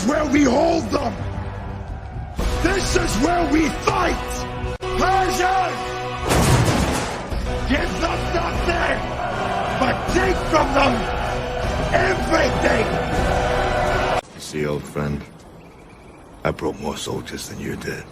where we hold them. This is where we fight. Persian! Give them nothing, but take from them everything. You see, old friend, I brought more soldiers than you did.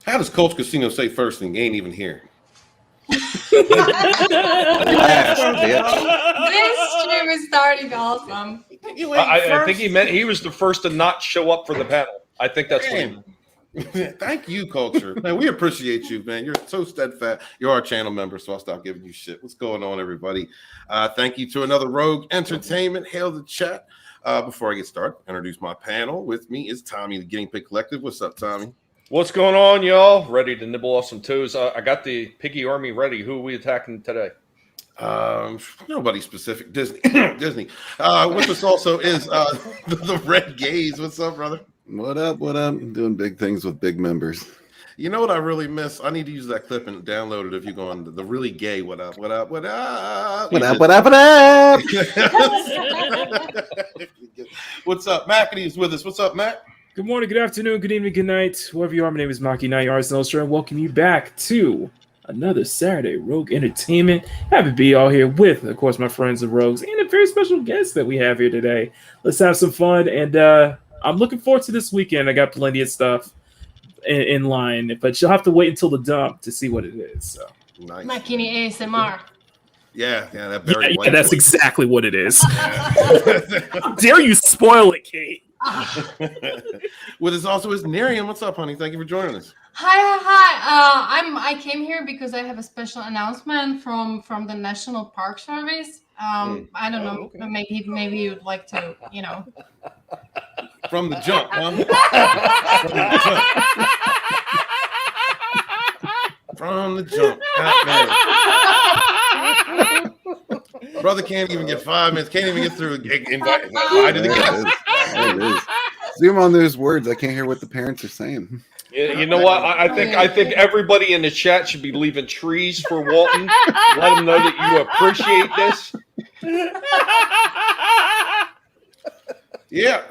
How does Coach Casino say first thing? Ain't even here. This stream is starting awesome. I think he meant he was the first to not show up for the panel. I think that's what he meant. Thank you, Culture. Man, we appreciate you, man. You're so steadfast. You're our channel member, so I'll stop giving you shit. What's going on, everybody? Thank you to another Rogue Entertainment. Hail the chat. Before I get started, introduce my panel. With me is Tommy, the Guinea Pig Collective. What's up, Tommy? What's going on, y'all? Ready to nibble off some toes. I got the piggy army ready. Who are we attacking today? Nobody specific. Disney. Disney. With us also is the Red Gaze. What's up, brother? What up? What up? I'm doing big things with big members. You know what I really miss? I need to use that clip and download it if you go on the really gay. What up? What up? What up? What up? What up? What up? What's up? Mackety is with us. What's up, Mac? Good morning, good afternoon, good evening, good night. Whoever you are, my name is Maki Knight, Arts and welcome you back to another Saturday Rogue Entertainment. Happy to be all here with, of course, my friends of Rogues and a very special guest that we have here today. Let's have some fun, and I'm looking forward to this weekend. I got plenty of stuff in line, but you'll have to wait until the dump to see what it is. So. Nice. Makini ASMR. Yeah, that very Yeah, that's exactly what it is. How dare you spoil it, Kate? With us also is Nerium. What's up, honey? Thank you for joining us. Hi. I came here because I have a special announcement from the National Park Service. I don't know. Okay. Maybe you'd like to, From the jump, huh? From the jump. Brother can't even get 5 minutes. Can't even get through. Invite the guest. There it is. Zoom on those words. I can't hear what the parents are saying. You know what? I think everybody in the chat should be leaving trees for Walton. Let him know that you appreciate this. Yeah,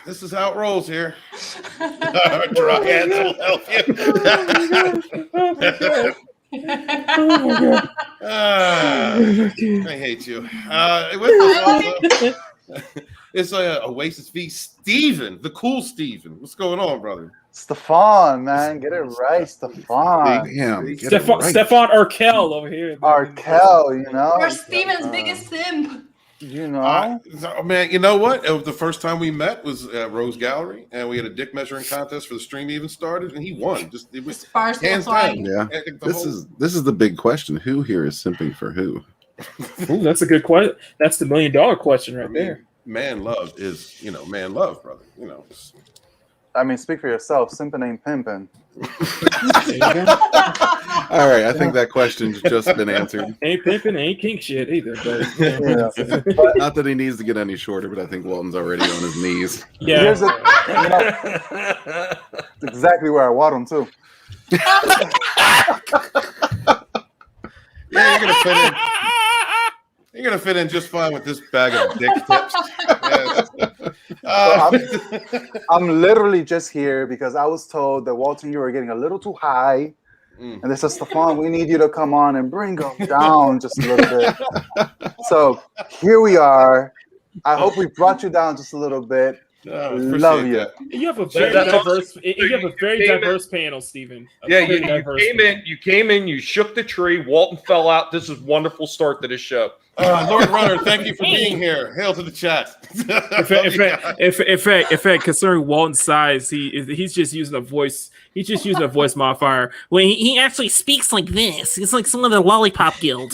this is how it rolls here. Dry hands will help you. I hate you. With us also, it's Oasis V. Steven, the cool Steven. What's going on, brother? Stefan, man, get it right, Stefan. Damn. Stefan Arkell over here. Arkell, you know. You're Steven's biggest simp. You know. Man, you know what? It was the first time we met was at Rose Gallery, and we had a dick measuring contest for the stream even started, and he won. It was hands down. Yeah. This is the big question. Who here is simping for who? Ooh, that's a good question. That's the $1 million question right there. Man love is, man love, brother. I mean, speak for yourself. Simping ain't pimping. All right, I think that question's just been answered. Ain't pimping, ain't kink shit either. But, Not that he needs to get any shorter, but I think Walton's already on his knees. Yeah. Here's exactly where I want him too. Yeah, you're gonna fit in just fine with this bag of dick tips. I'm literally just here because I was told that Walton, you were getting a little too high. And they said, Stefan, we need you to come on and bring them down just a little bit. So here we are. I hope we brought you down just a little bit. Love you. That. You have a very diverse. You have a very diverse panel, Stephen. You came in. You shook the tree. Walton fell out. This is a wonderful start to this show. Lord Runner, thank you for being here. Hail to the chat. In fact, concerning Walton's size, he's just using a voice. He's just using a voice modifier. When he actually speaks like this, it's like some of the Lollipop Guild.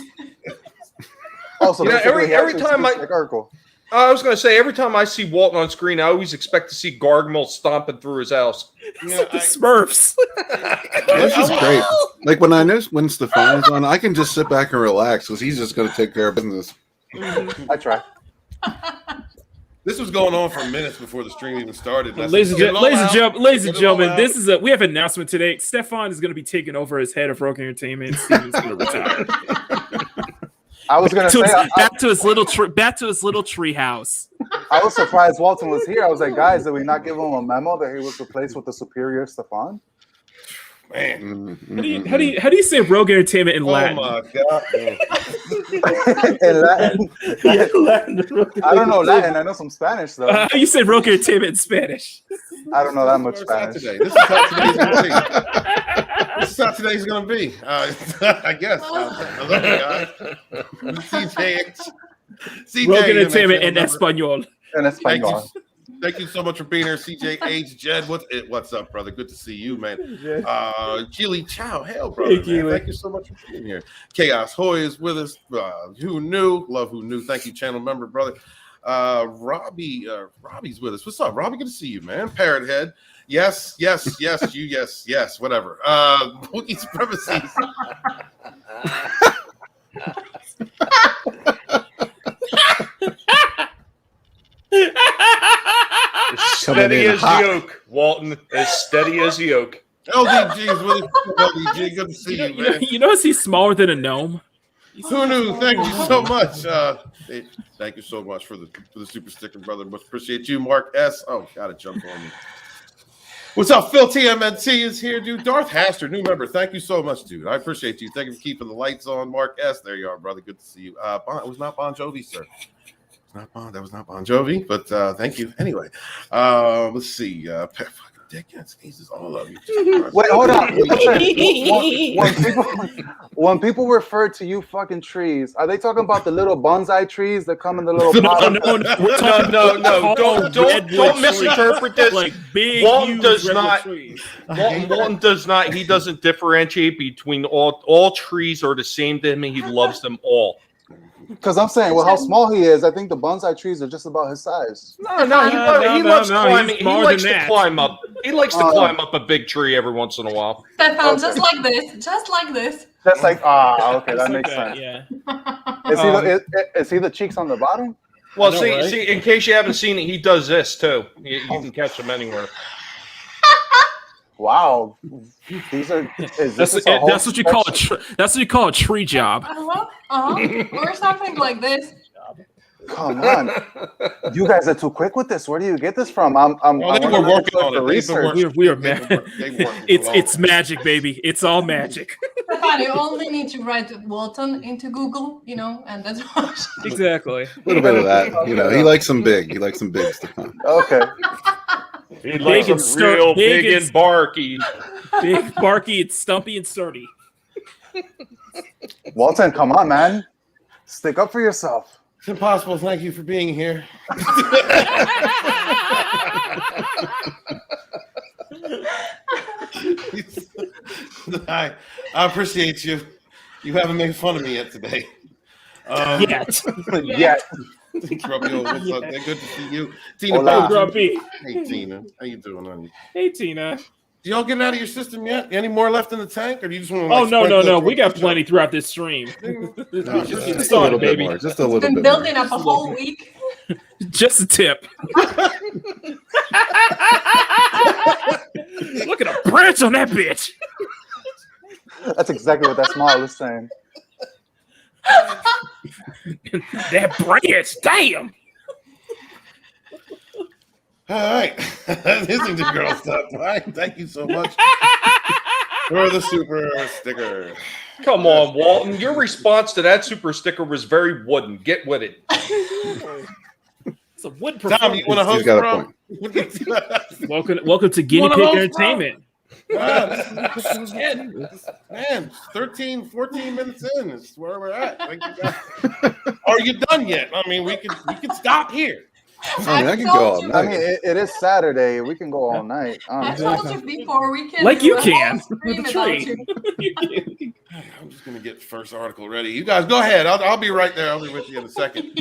Also, every time I was going to say, every time I see Walton on screen, I always expect to see Gargamel stomping through his house. It's like the Smurfs. This is great. Like when Stefan is on, I can just sit back and relax because he's just going to take care of business. I try. This was going on for minutes before the stream even started. Ladies and gentlemen, we have an announcement today. Stefan is going to be taking over as head of Rogue Entertainment. Steven's going to retire. I was going to say back to his little tree house. I was surprised Walton was here. I was like, guys, did we not give him a memo that he was replaced with the superior Stefan? Man, how do you say Rogue Entertainment in Latin? Oh my god! In Latin? Yeah, Latin. I don't know Latin. I know some Spanish though. How you say Rogue Entertainment in Spanish? I don't know that much Spanish. This is how today's going to be. This is how today's going to be. I guess. I love you guys. CJ, Rogue Entertainment in Espanol. In Espanol. Thank you so much for being here, CJH Jed. What's up, brother? Good to see you, man. Keely Chow, hell, brother. Hey, man. Thank you so much for being here. Chaos Hoy is with us. Who knew? Love who knew. Thank you, channel member, brother. Robbie's with us. What's up, Robbie? Good to see you, man. Parrot Head. Yes, whatever. Wookiee Supremacies. As steady as the oak, Walton. As steady as the oak. LDG's with us. LDG, good to see you, man. You notice he's smaller than a gnome? Who knew? Thank you so much. Thank you so much for the super sticker, brother. Much appreciate you, Mark S. Oh, gotta jump on me. What's up, Phil TMNT is here, dude. Darth Haster, new member. Thank you so much, dude. I appreciate you. Thank you for keeping the lights on, Mark S. There you are, brother. Good to see you. It was not Bon Jovi, sir. That was not Bon Jovi, but thank you anyway. Let's see. Fucking dickheads, Jesus, all of you. Wait, hold on. When people refer to you fucking trees, are they talking about the little bonsai trees that come in the little pot? No. Don't misinterpret this. Like big, Walton does not. trees. Walton does not. He doesn't differentiate between all trees are the same to him, and he loves them all. Because I'm saying, well, how small he is, I think the bonsai trees are just about his size. He loves climbing. He likes to climb up. He likes to climb up a big tree every once in a while. Stefan, just like this. That's like, okay, that makes sense. Yeah. Is he the cheeks on the bottom? Well, see, in case you haven't seen it, he does this too. You can catch him anywhere. Wow, That's what you call that's what you call a tree job. Or something like this. Come on, you guys are too quick with this. Where do you get this from? We're working on it. Research. We are mad. It's magic, baby. It's all magic. Stefan, you only need to write Walton into Google, and that's all. Exactly. A little bit of that. He likes them big. He likes them big, Stefan. Okay. He likes them real big and barky. Big, barky, and stumpy and sturdy. Walton, come on, man. Stick up for yourself. It's impossible. Thank you for being here. I appreciate you. You haven't made fun of me yet today. Yet. Grumpy, what's up? Good to see you. Tina, Grumpy. Hey, Tina. How you doing, honey? Hey, Tina. Do y'all get it out of your system yet? Any more left in the tank, or do you just want to? No. We got plenty throughout this stream. Just a little bit more. Just a little bit. Been building up a whole week. Just a tip. Look at a branch on that bitch. That's exactly what that smile is saying. That branch, damn. All right, this is the girl stuff. All right, thank you so much for the super sticker. Come on, Walton. Your response to that super sticker was very wooden. Get with it. It's a wood performance. Tom, you want to host got the Welcome to Guinea Pig Entertainment. Man, 13, 14 minutes in is where we're at. Are you done yet? I mean, we can stop here. I can go all night. I mean, it is Saturday. We can go all night. I told you before we can. Like do you a can whole with the stream tree. I'm just gonna get the first article ready. You guys go ahead. I'll be right there. I'll be with you in a second.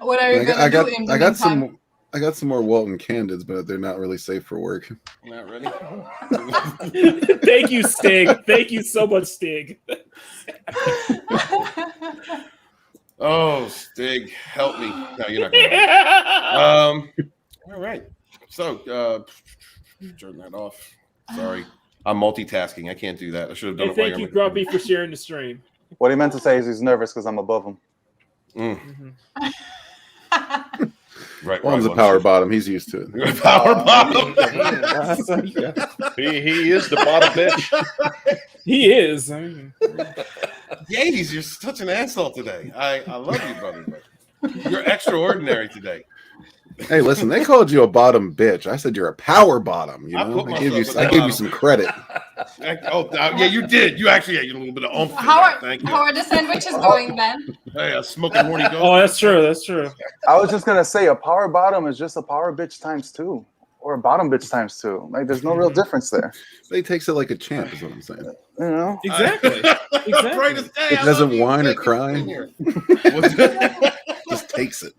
What are you gonna do in the meantime? I got some more Walton Candids, but they're not really safe for work. Not ready. Thank you, Stig. Thank you so much, Stig. Oh, Stig, help me. No, you're not gonna. All right. So, turn that off. Sorry. I'm multitasking. I can't do that. I should have done it. Thank you, Grumpy, for sharing the stream. What he meant to say is he's nervous because I'm above him. Right. Walton's a power bottom. He's used to it. Power bottom. He is the bottom bitch. He is. Yades, you're such an asshole today. I love you, brother. But you're extraordinary today. Hey, listen, they called you a bottom bitch. I said you're a power bottom. You I know, put I gave myself you at the some credit. Yeah, you did. You actually had a little bit of oomph. Thank you. How are the sandwiches going, Ben? Hey, a smoking horny ghost. Oh, that's true. That's true. I was just gonna say a power bottom is just a power bitch times 2, or a bottom bitch times 2. Like there's no real difference there. They takes it like a champ, is what I'm saying. You know, Exactly. Exactly. It doesn't whine or cry. Just takes it.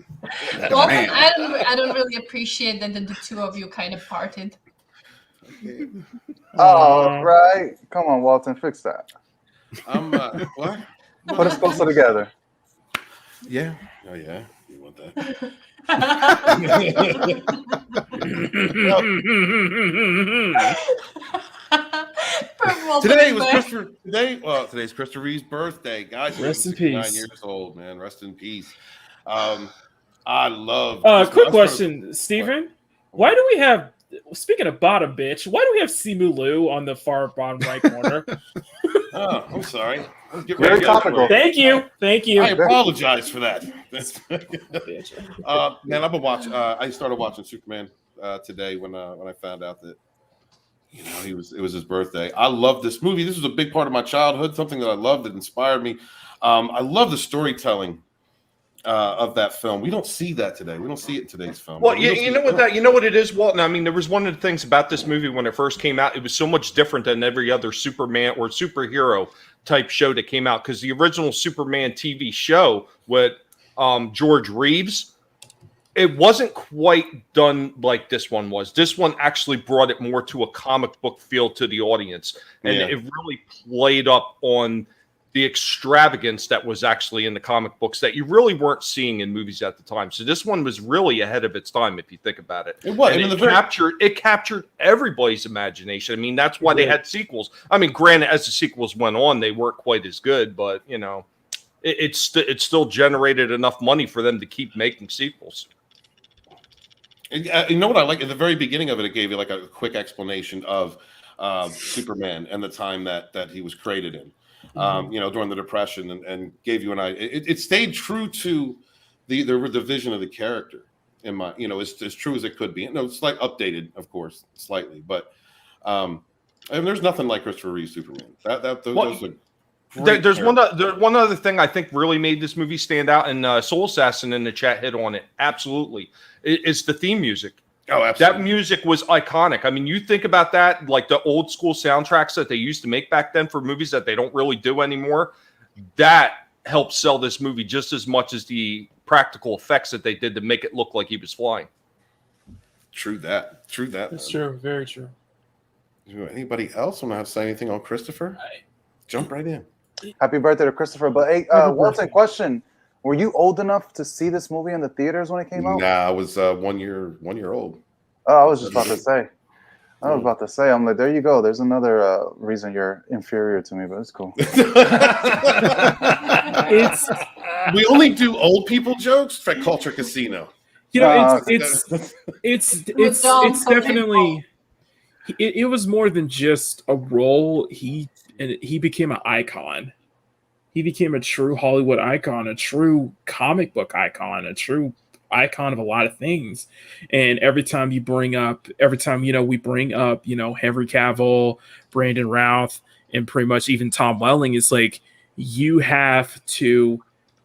Like a Well, man. I don't really appreciate that the two of you kind of parted. oh right, come on, Walton, fix that. What? Put us closer together. Yeah. Oh yeah. You want that? Today's Christopher Reeve's birthday, guys. Rest in 69 peace. years old, man. Rest in peace. I love. Quick question, Steven. Why do we have? Speaking of bottom bitch, why do we have Simu Liu on the far bottom right corner? Oh, I'm sorry. Let's get Very ready to go. topical. Thank you. I apologize for that. Man, I've been watching. I started watching Superman today when I found out that it was his birthday. I love this movie. This was a big part of my childhood. Something that I loved that inspired me. I love the storytelling of that film. We don't see that today. We don't see it in today's film. Well, you know what it is, Walton. I mean, there was one of the things about this movie when it first came out. It was so much different than every other Superman or superhero type show that came out, because the original Superman TV show with George Reeves, it wasn't quite done like this one was. This one actually brought it more to a comic book feel to the audience, and it really played up on the extravagance that was actually in the comic books that you really weren't seeing in movies at the time. So this one was really ahead of its time, if you think about it. It was. And it captured everybody's imagination. I mean, that's why they had sequels. I mean, granted, as the sequels went on, they weren't quite as good, but it still generated enough money for them to keep making sequels. You know what I like? At the very beginning of it, it gave you like a quick explanation of Superman and the time that he was created in. During the Depression, and gave you an idea. It stayed true to the vision of the character. In my, as true as it could be. It's like updated, of course, slightly, but there's nothing like Christopher Reeve's Superman. Those are there's one other thing I think really made this movie stand out, and Soul Assassin in the chat hit on it. Absolutely, it's the theme music. Oh, absolutely. That music was iconic. I mean, you think about that, like the old school soundtracks that they used to make back then for movies that they don't really do anymore. That helped sell this movie just as much as the practical effects that they did to make it look like he was flying. True that. That's true. Very true. Anybody else want to say anything on Christopher? Jump right in. Happy birthday to Christopher. But hey, Walton, question. Were you old enough to see this movie in the theaters when it came out? Nah, I was 1 year old. Oh, I was just about to say. I'm like, there you go. There's another reason you're inferior to me, but it's cool. We only do old people jokes for Culture Casino. It's definitely. It was more than just a role. He became an icon. He became a true Hollywood icon, a true comic book icon, a true icon of a lot of things. And every time we bring up, Henry Cavill, Brandon Routh, and pretty much even Tom Welling, it's like you have to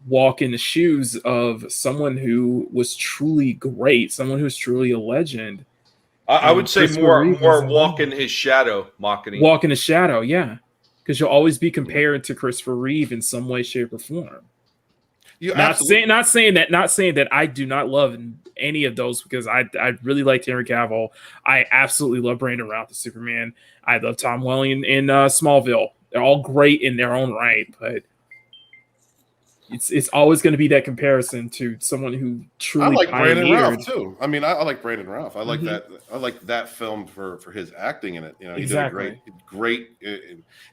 walk in the shoes of someone who was truly great, someone who's truly a legend. I would say more walk in his shadow, Mockany. Walk in his shadow, yeah. Because you'll always be compared to Christopher Reeve in some way, shape, or form. Not saying that I do not love any of those, because I really liked Henry Cavill. I absolutely love Brandon Routh as Superman. I love Tom Welling in Smallville. They're all great in their own right, but it's always going to be that comparison to someone who truly. I like pioneered. Brandon Routh too. I mean, I like Brandon Routh. I like that. I like that film for his acting in it. He exactly. did a great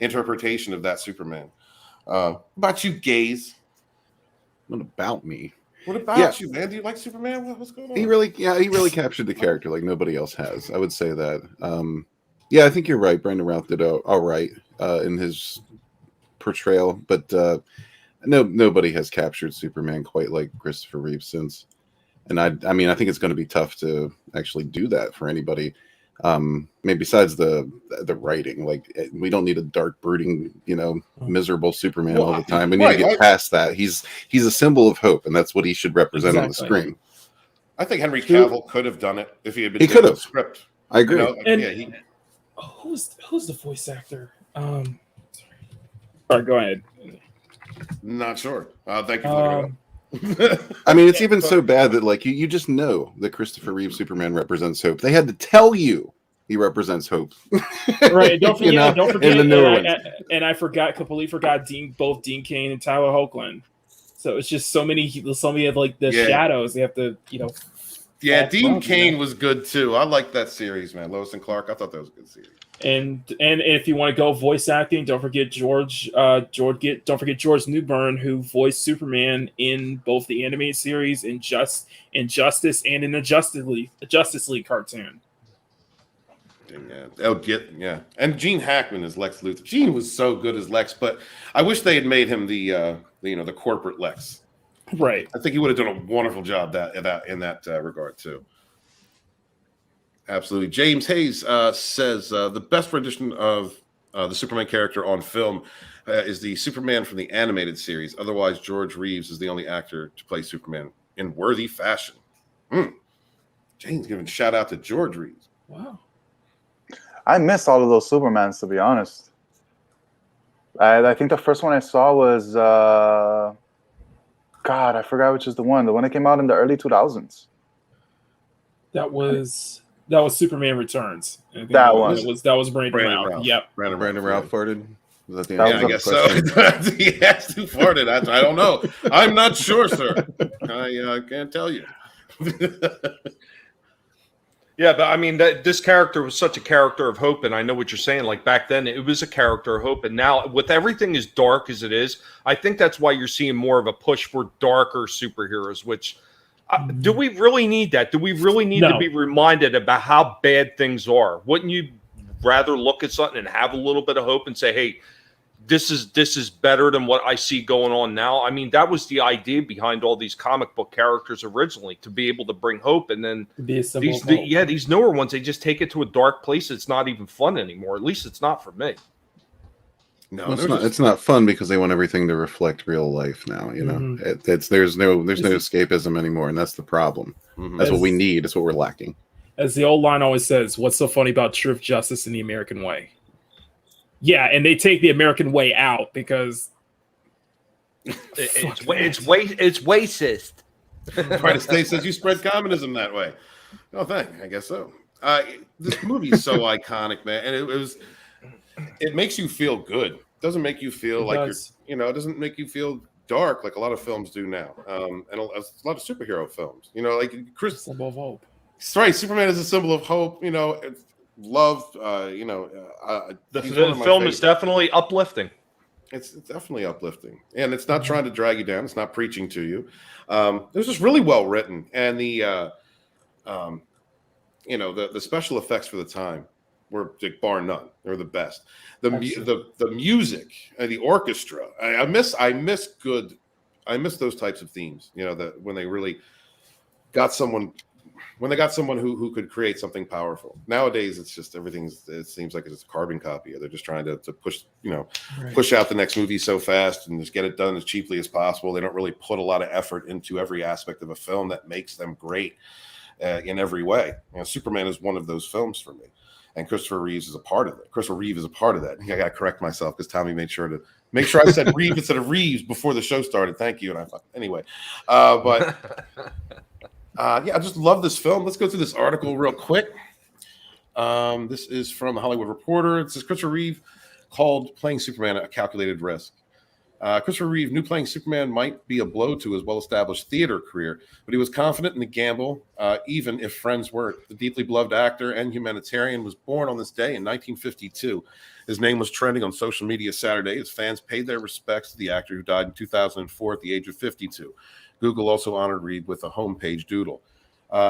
interpretation of that Superman. About you, gays? What about me? What about you, man? Do you like Superman? What's going on? He really captured the character like nobody else has. I would say that. I think you're right. Brandon Routh did all right in his portrayal, but nobody has captured Superman quite like Christopher Reeve since. And I mean, I think it's going to be tough to actually do that for anybody. Maybe besides the writing, like we don't need a dark, brooding, miserable Superman all the time. We need to get past that. He's a symbol of hope, and that's what he should represent on the screen. I think Henry Cavill could have done it if he had been given the script. I agree. Who's the voice actor? Sorry. All right, go ahead. Not sure. Thank you for looking it up. I mean, it's even so bad that like you just know that Christopher Reeve Superman represents hope. They had to tell you he represents hope. Right. Don't forget. Don't forget. In the newer ones. And I completely forgot both Dean Cain and Tyler Hoechlin. So it's just so many of like the shadows they have to Yeah, Dean Cain was good too. I like that series, man. Lois and Clark. I thought that was a good series. And if you want to go voice acting, don't forget George Newbern, who voiced Superman in both the animated series, Injustice, and in the Justice League cartoon. Yeah. And Gene Hackman is Lex Luthor. Gene was so good as Lex, but I wish they had made him the corporate Lex. Right. I think he would have done a wonderful job in that regard too. Absolutely. James Hayes says the best rendition of the Superman character on film is the Superman from the animated series. Otherwise, George Reeves is the only actor to play Superman in worthy fashion. James giving a shout out to George Reeves. Wow. I missed all of those Supermans, to be honest. I think the first one I saw was God, I forgot which is the one that came out in the early 2000s. That was Superman Returns. That was Brandon Routh. Yep. Brandon Routh farted. Was that the I guess so. He has to farted. I don't know. I'm not sure, sir. I can't tell you. Yeah, but I mean, this character was such a character of hope, and I know what you're saying. Like back then, it was a character of hope, and now with everything as dark as it is, I think that's why you're seeing more of a push for darker superheroes. Which do we really need that? Do we really need to be reminded about how bad things are? Wouldn't you rather look at something and have a little bit of hope and say, "Hey, this is better than what I see going on now"? I mean, that was the idea behind all these comic book characters originally, to be able to bring hope. And then these newer ones, they just take it to a dark place. It's not even fun anymore. At least it's not for me. No, it's not fun because they want everything to reflect real life now. There's no escapism anymore, and that's the problem. That's what we need. That's what we're lacking. As the old line always says, "What's so funny about truth, justice, and the American way?" Yeah, and they take the American way out because it's racist. United States says you spread communism that way. Oh, I guess so. This movie is so iconic, man, and it makes you feel good. It doesn't make you feel like it doesn't make you feel dark like a lot of films do now, and a lot of superhero films. Like symbol of hope. Right, Superman is a symbol of hope. Love. The film is definitely uplifting. It's definitely uplifting, and it's not trying to drag you down. It's not preaching to you. It was just really well written, and the special effects for the time were bar none. They were the best. The music, the orchestra. I miss those types of themes. That when they really got someone. When they got someone who could create something powerful. Nowadays, it's just it seems like it's a carbon copy. They're just trying to push, push out the next movie so fast and just get it done as cheaply as possible. They don't really put a lot of effort into every aspect of a film that makes them great in every way. Superman is one of those films for me. And Christopher Reeve is a part of it. Christopher Reeve is a part of that. I got to correct myself because Tommy made sure I said Reeve instead of Reeves before the show started. Thank you. And I just love this film. Let's go through this article real quick. This is from the Hollywood Reporter. It says Christopher Reeve called playing Superman a calculated risk. Christopher Reeve knew playing Superman might be a blow to his well-established theater career, but he was confident in the gamble, even if friends weren't. The deeply beloved actor and humanitarian was born on this day in 1952. His name was trending on social media Saturday as fans paid their respects to the actor who died in 2004 at the age of 52. Google also honored Reeve with a homepage doodle.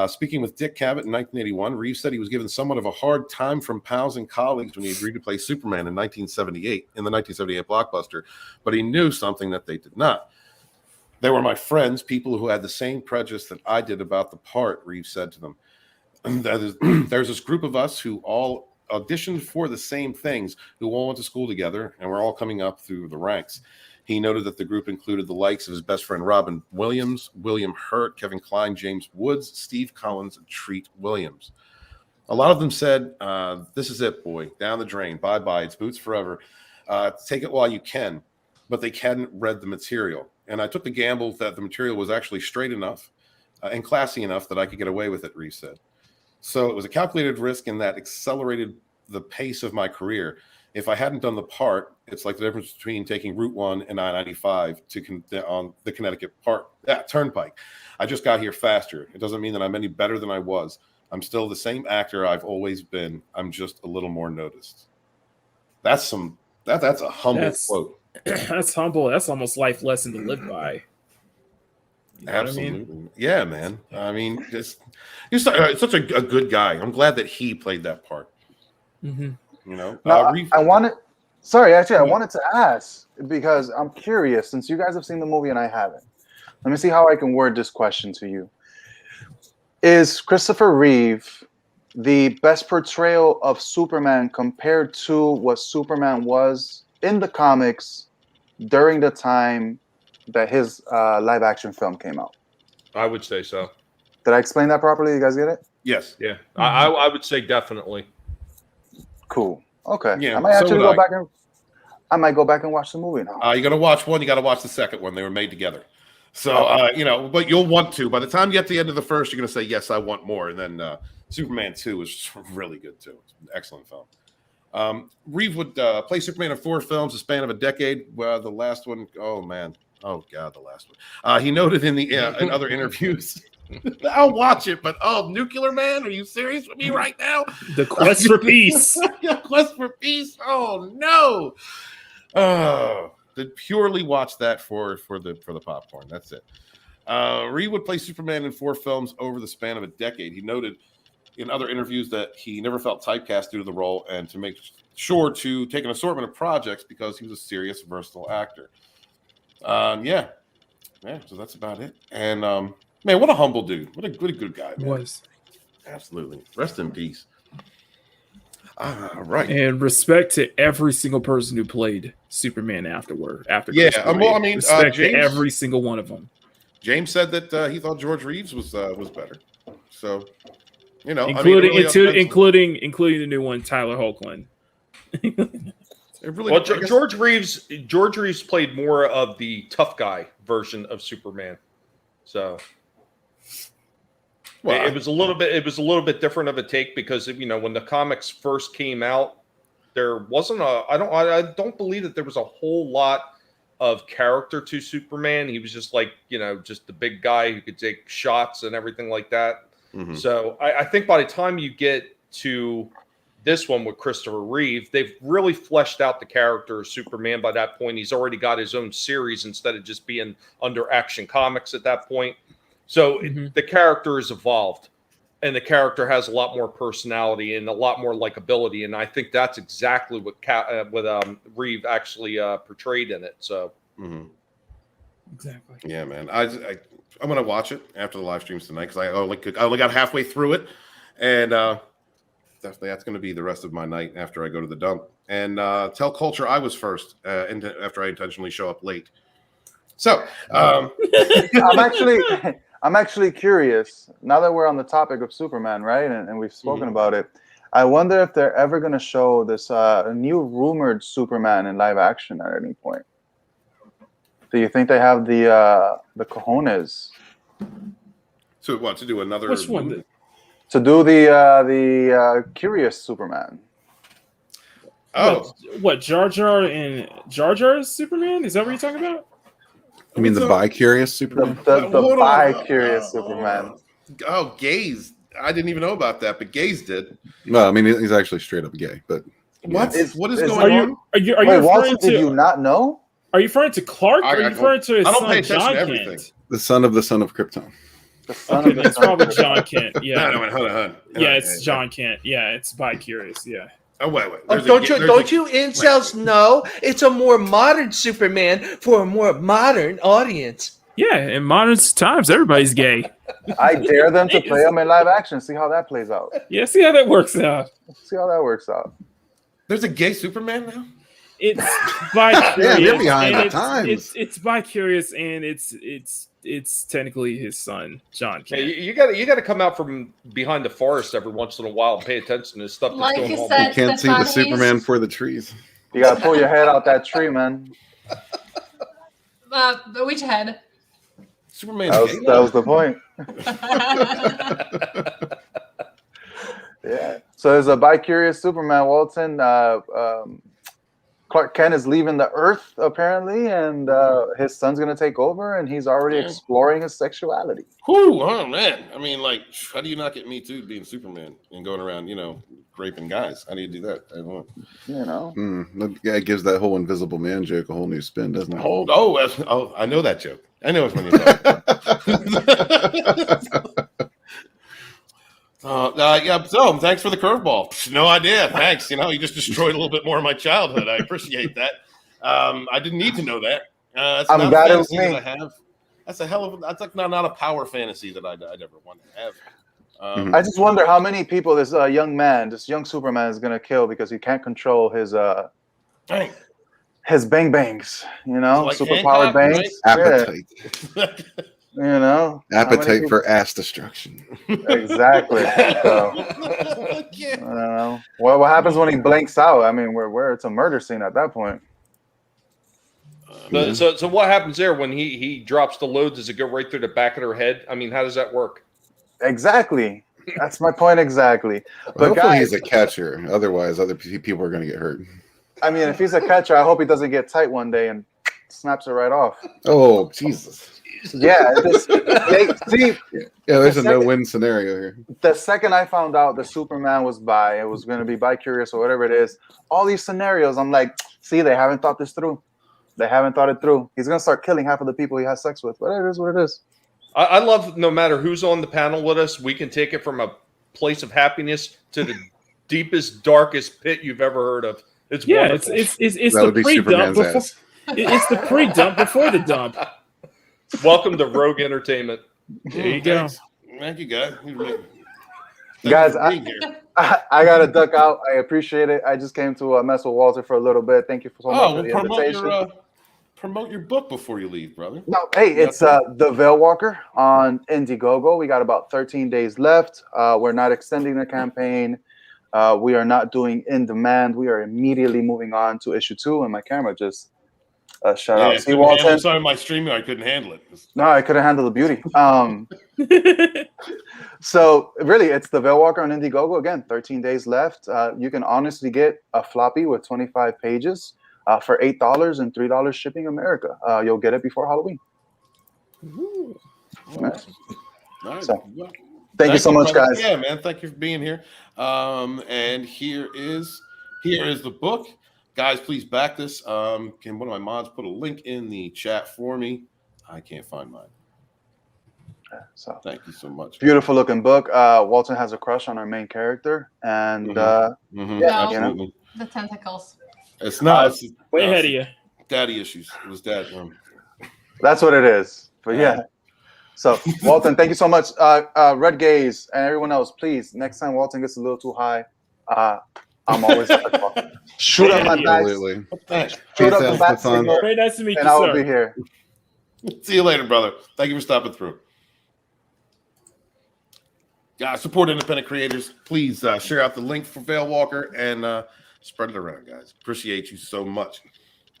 Speaking with Dick Cavett in 1981, Reeve said he was given somewhat of a hard time from pals and colleagues when he agreed to play Superman in 1978 blockbuster, but he knew something that they did not. They were my friends, people who had the same prejudice that I did about the part, Reeve said to them. There's this group of us who all auditioned for the same things, who all went to school together, and we're all coming up through the ranks. He noted that the group included the likes of his best friend Robin Williams, William Hurt, Kevin Kline, James Woods, Steve Collins, and Treat Williams. A lot of them said, this is it, boy, down the drain, bye-bye, it's Boots forever. Take it while you can, but they hadn't read the material. And I took the gamble that the material was actually straight enough and classy enough that I could get away with it, Reeve said. So it was a calculated risk, and that accelerated the pace of my career. If I hadn't done the part, it's like the difference between taking Route 1 and I-95 on the Connecticut Turnpike. I just got here faster. It doesn't mean that I'm any better than I was. I'm still the same actor I've always been. I'm just a little more noticed. That's a humble quote. That's humble. That's almost life lesson to live by. You know Absolutely. I mean? Yeah, man. I mean, he's such a good guy. I'm glad that he played that part. Mm-hmm. You know, I wanted to ask, because I'm curious, since you guys have seen the movie and I haven't. Let me see how I can word this question to you. Is Christopher Reeve the best portrayal of Superman compared to what Superman was in the comics during the time that his live action film came out? I would say so. Did I explain that properly? You guys get it? Yes. Yeah. I would say definitely. Cool. Okay. Yeah, I might actually go back and I might go back and watch the movie now. You got to watch one. You got to watch the second one. They were made together. So, you know, but you'll want to. By the time you get to the end of the first, you're going to say, yes, I want more. And then Superman 2 is really good, too. It's an excellent film. Reeve would play Superman in 4 films, a span of a decade. Well, the last one, oh, man. Oh, God, the last one. He noted in other interviews. I'll watch it, but Nuclear Man, are you serious with me right now? The Quest for Peace. Quest for Peace. Oh no. Purely watch that for the popcorn. That's it. Reeve would play Superman in 4 films over the span of a decade. He noted in other interviews that he never felt typecast due to the role, and to make sure to take an assortment of projects because he was a serious, versatile actor. Yeah. So that's about it. And man, what a humble dude. What a good guy, man. Was. Absolutely. Rest in peace. Right. And respect to every single person who played Superman after. Yeah, well, I mean, respect to every single one of them. James said that he thought George Reeves was better. So, you know, including the new one, Tyler Hoechlin. Well, George Reeves played more of the tough guy version of Superman. So well, it was a little bit different of a take because, you know, when the comics first came out, there wasn't I don't believe that there was a whole lot of character to Superman. He was just like, you know, just the big guy who could take shots and everything like that. Mm-hmm. So I think by the time you get to this one with Christopher Reeve, they've really fleshed out the character of Superman. By that point, he's already got his own series instead of just being under Action Comics at that point. So the character has evolved, and the character has a lot more personality and a lot more likability. And I think that's exactly what Reeve actually portrayed in it. So exactly. Yeah, man. I'm gonna watch it after the live streams tonight because I only got halfway through it, and definitely that's going to be the rest of my night after I go to the dump. And tell Culture I was first after I intentionally show up late. So I'm actually curious, now that we're on the topic of Superman, right? And we've spoken about it. I wonder if they're ever going to show this new rumored Superman in live action at any point. Do you think they have the cojones? So what, to do another? Which one? To do the Curious Superman. Oh, what Jar Jar and Jar Jar's Superman? Is that what you're talking about? You mean the bi-curious Superman? The bi-curious Superman. Oh, gays. I didn't even know about that, but gays did. Well, I mean, he's actually straight up gay, but what is going on? Are you Wait, Walton, did you not know? Are you referring to Clark? Or are you referring to his son, John Kent? The son of Krypton. Okay, that's probably John Kent. Yeah. No, hold on. Yeah, it's John Kent. Yeah, it's bi-curious. Yeah. Oh, wait. Don't you incels know it's a more modern Superman for a more modern audience? Yeah, in modern times, everybody's gay. I dare them to play him in live action. See how that plays out. Yeah, see how that works out. See how that works out. There's a gay Superman now? It's bi-curious. Yeah, they're behind and the times. It's bi-curious, and it's technically his son, John Kent. Hey, you got to come out from behind the forest every once in a while and pay attention to stuff that's Like going you on. said, You can't see the Superman for the trees. You gotta pull your head out that tree, man. Which head? Superman's gay That was the point. Yeah. So there's a bi-curious Superman, Walton. Clark Kent is leaving the Earth apparently, and his son's gonna take over, and he's already exploring his sexuality. Whew, oh man. I mean, like, how do you not get Me Too being Superman and going around, raping guys? How do you do that? I don't know. That gives that whole Invisible Man joke a whole new spin, doesn't it? Oh, I know that joke. I know it's when you're so thanks for the curveball. No idea. Thanks. You just destroyed a little bit more of my childhood. I appreciate that. I didn't need to know that. I'm glad it was me. That's that's like not a power fantasy that I'd ever want to have. I just wonder how many people this young Superman is gonna kill because he can't control his bang bangs, like superpowered bangs. Appetite. Yeah. Appetite for ass destruction. Exactly. So, I don't know. What happens when he blinks out? I mean, where it's a murder scene at that point. So what happens there when he drops the load? Does it go right through the back of their head? I mean, how does that work? Exactly. That's my point exactly. But hopefully guys, he's a catcher. Otherwise, other people are going to get hurt. I mean, if he's a catcher, I hope he doesn't get tight one day and snaps it right off. Oh, Jesus. Yeah. There's a no-win scenario here. The second I found out the Superman was it was going to be bi-curious or whatever it is, all these scenarios, I'm like, see, they haven't thought this through. They haven't thought it through. He's going to start killing half of the people he has sex with. But it is what it is. I love no matter who's on the panel with us, we can take it from a place of happiness to the deepest, darkest pit you've ever heard of. It's wonderful. It's the pre-dump before. It's the pre-dump before the dump. Welcome to Rogue Entertainment. There you go. Thank you, guys. Guys, I got to duck out. I appreciate it. I just came to mess with Walter for a little bit. Thank you so much for the invitation. Promote your book before you leave, brother. No, hey, it's The Veil Walker on Indiegogo. We got about 13 days left. We're not extending the campaign. We are not doing in demand. We are immediately moving on to issue 2, and my camera just shut out. See, Walton? Sorry, my streaming, I couldn't handle it. No, I couldn't handle the beauty. So really, it's The Veil Walker on Indiegogo. Again, 13 days left. You can honestly get a floppy with 25 pages. For $8 and $3 shipping America. You'll get it before Halloween. Nice. So, thank you so much, guys. Yeah, man. Thank you for being here. And here is the book. Guys, please back this. Can one of my mods put a link in the chat for me? I can't find mine. So thank you so much. Beautiful looking book. Walton has a crush on our main character. And absolutely. The tentacles. It's not way ahead of you. Daddy issues. It was dad. That's what it is. But yeah. So Walton, thank you so much. Red Gaze and everyone else, please. Next time Walton gets a little too high, I'm always at the call. Shoot up my dice. Shoot up the bat signal. Very nice to meet you, and I will be here. See you later, brother. Thank you for stopping through. Support independent creators. Please share out the link for Veil Walker and spread it around, guys. Appreciate you so much.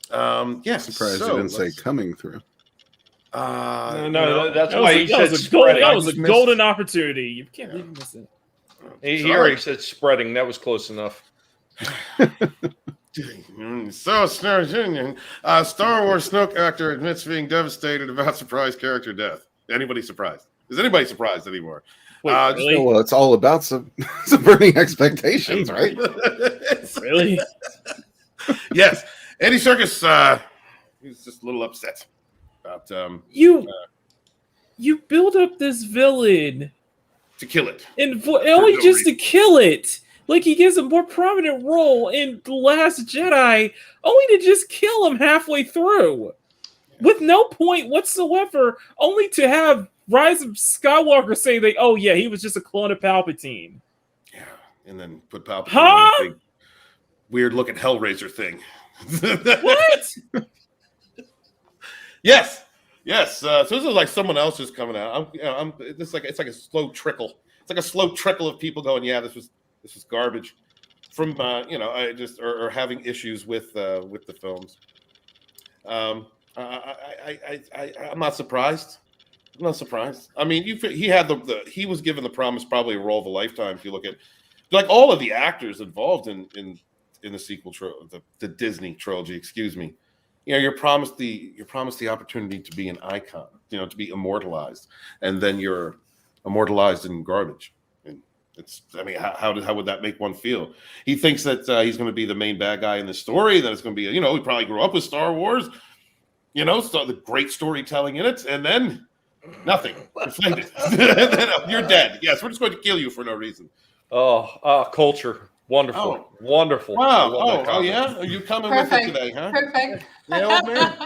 Surprised you didn't say coming through. No, that's why he said spreading. That was a golden opportunity. You can't leave him miss it. He already said spreading. That was close enough. So, Star Wars Snoke actor admits being devastated about surprise character death. Anybody surprised? Is anybody surprised anymore? Wait, really? Well, it's all about subverting expectations, right? Really? Yes. Andy Serkis, he's just a little upset about you build up this villain to kill it, and only just to kill it. Like he gives a more prominent role in The Last Jedi, only to just kill him halfway through. with no point whatsoever, only to have Rise of Skywalker say that, oh yeah, he was just a clone of Palpatine. Yeah, and then put Palpatine Huh? on a big, weird-looking Hellraiser thing. What? Yes. So this is like someone else just coming out. It's like a slow trickle. It's like a slow trickle of people going, yeah, this was garbage. From I just or having issues with the films. I'm not surprised. I'm not surprised. I mean, he was given the promise, probably a role of a lifetime. If you look at like all of the actors involved in the sequel the Disney trilogy, excuse me, you're promised the opportunity to be an icon, to be immortalized, and then you're immortalized in garbage. And how would that make one feel? He thinks that he's going to be the main bad guy in the story. That it's going to be, he probably grew up with Star Wars, so the great storytelling in it, and then nothing. You're dead. Yes, we're just going to kill you for no reason. Culture. Wonderful. Wonderful. Wow. Oh, yeah? Are you coming with it today, huh? Perfect. Yeah, old man?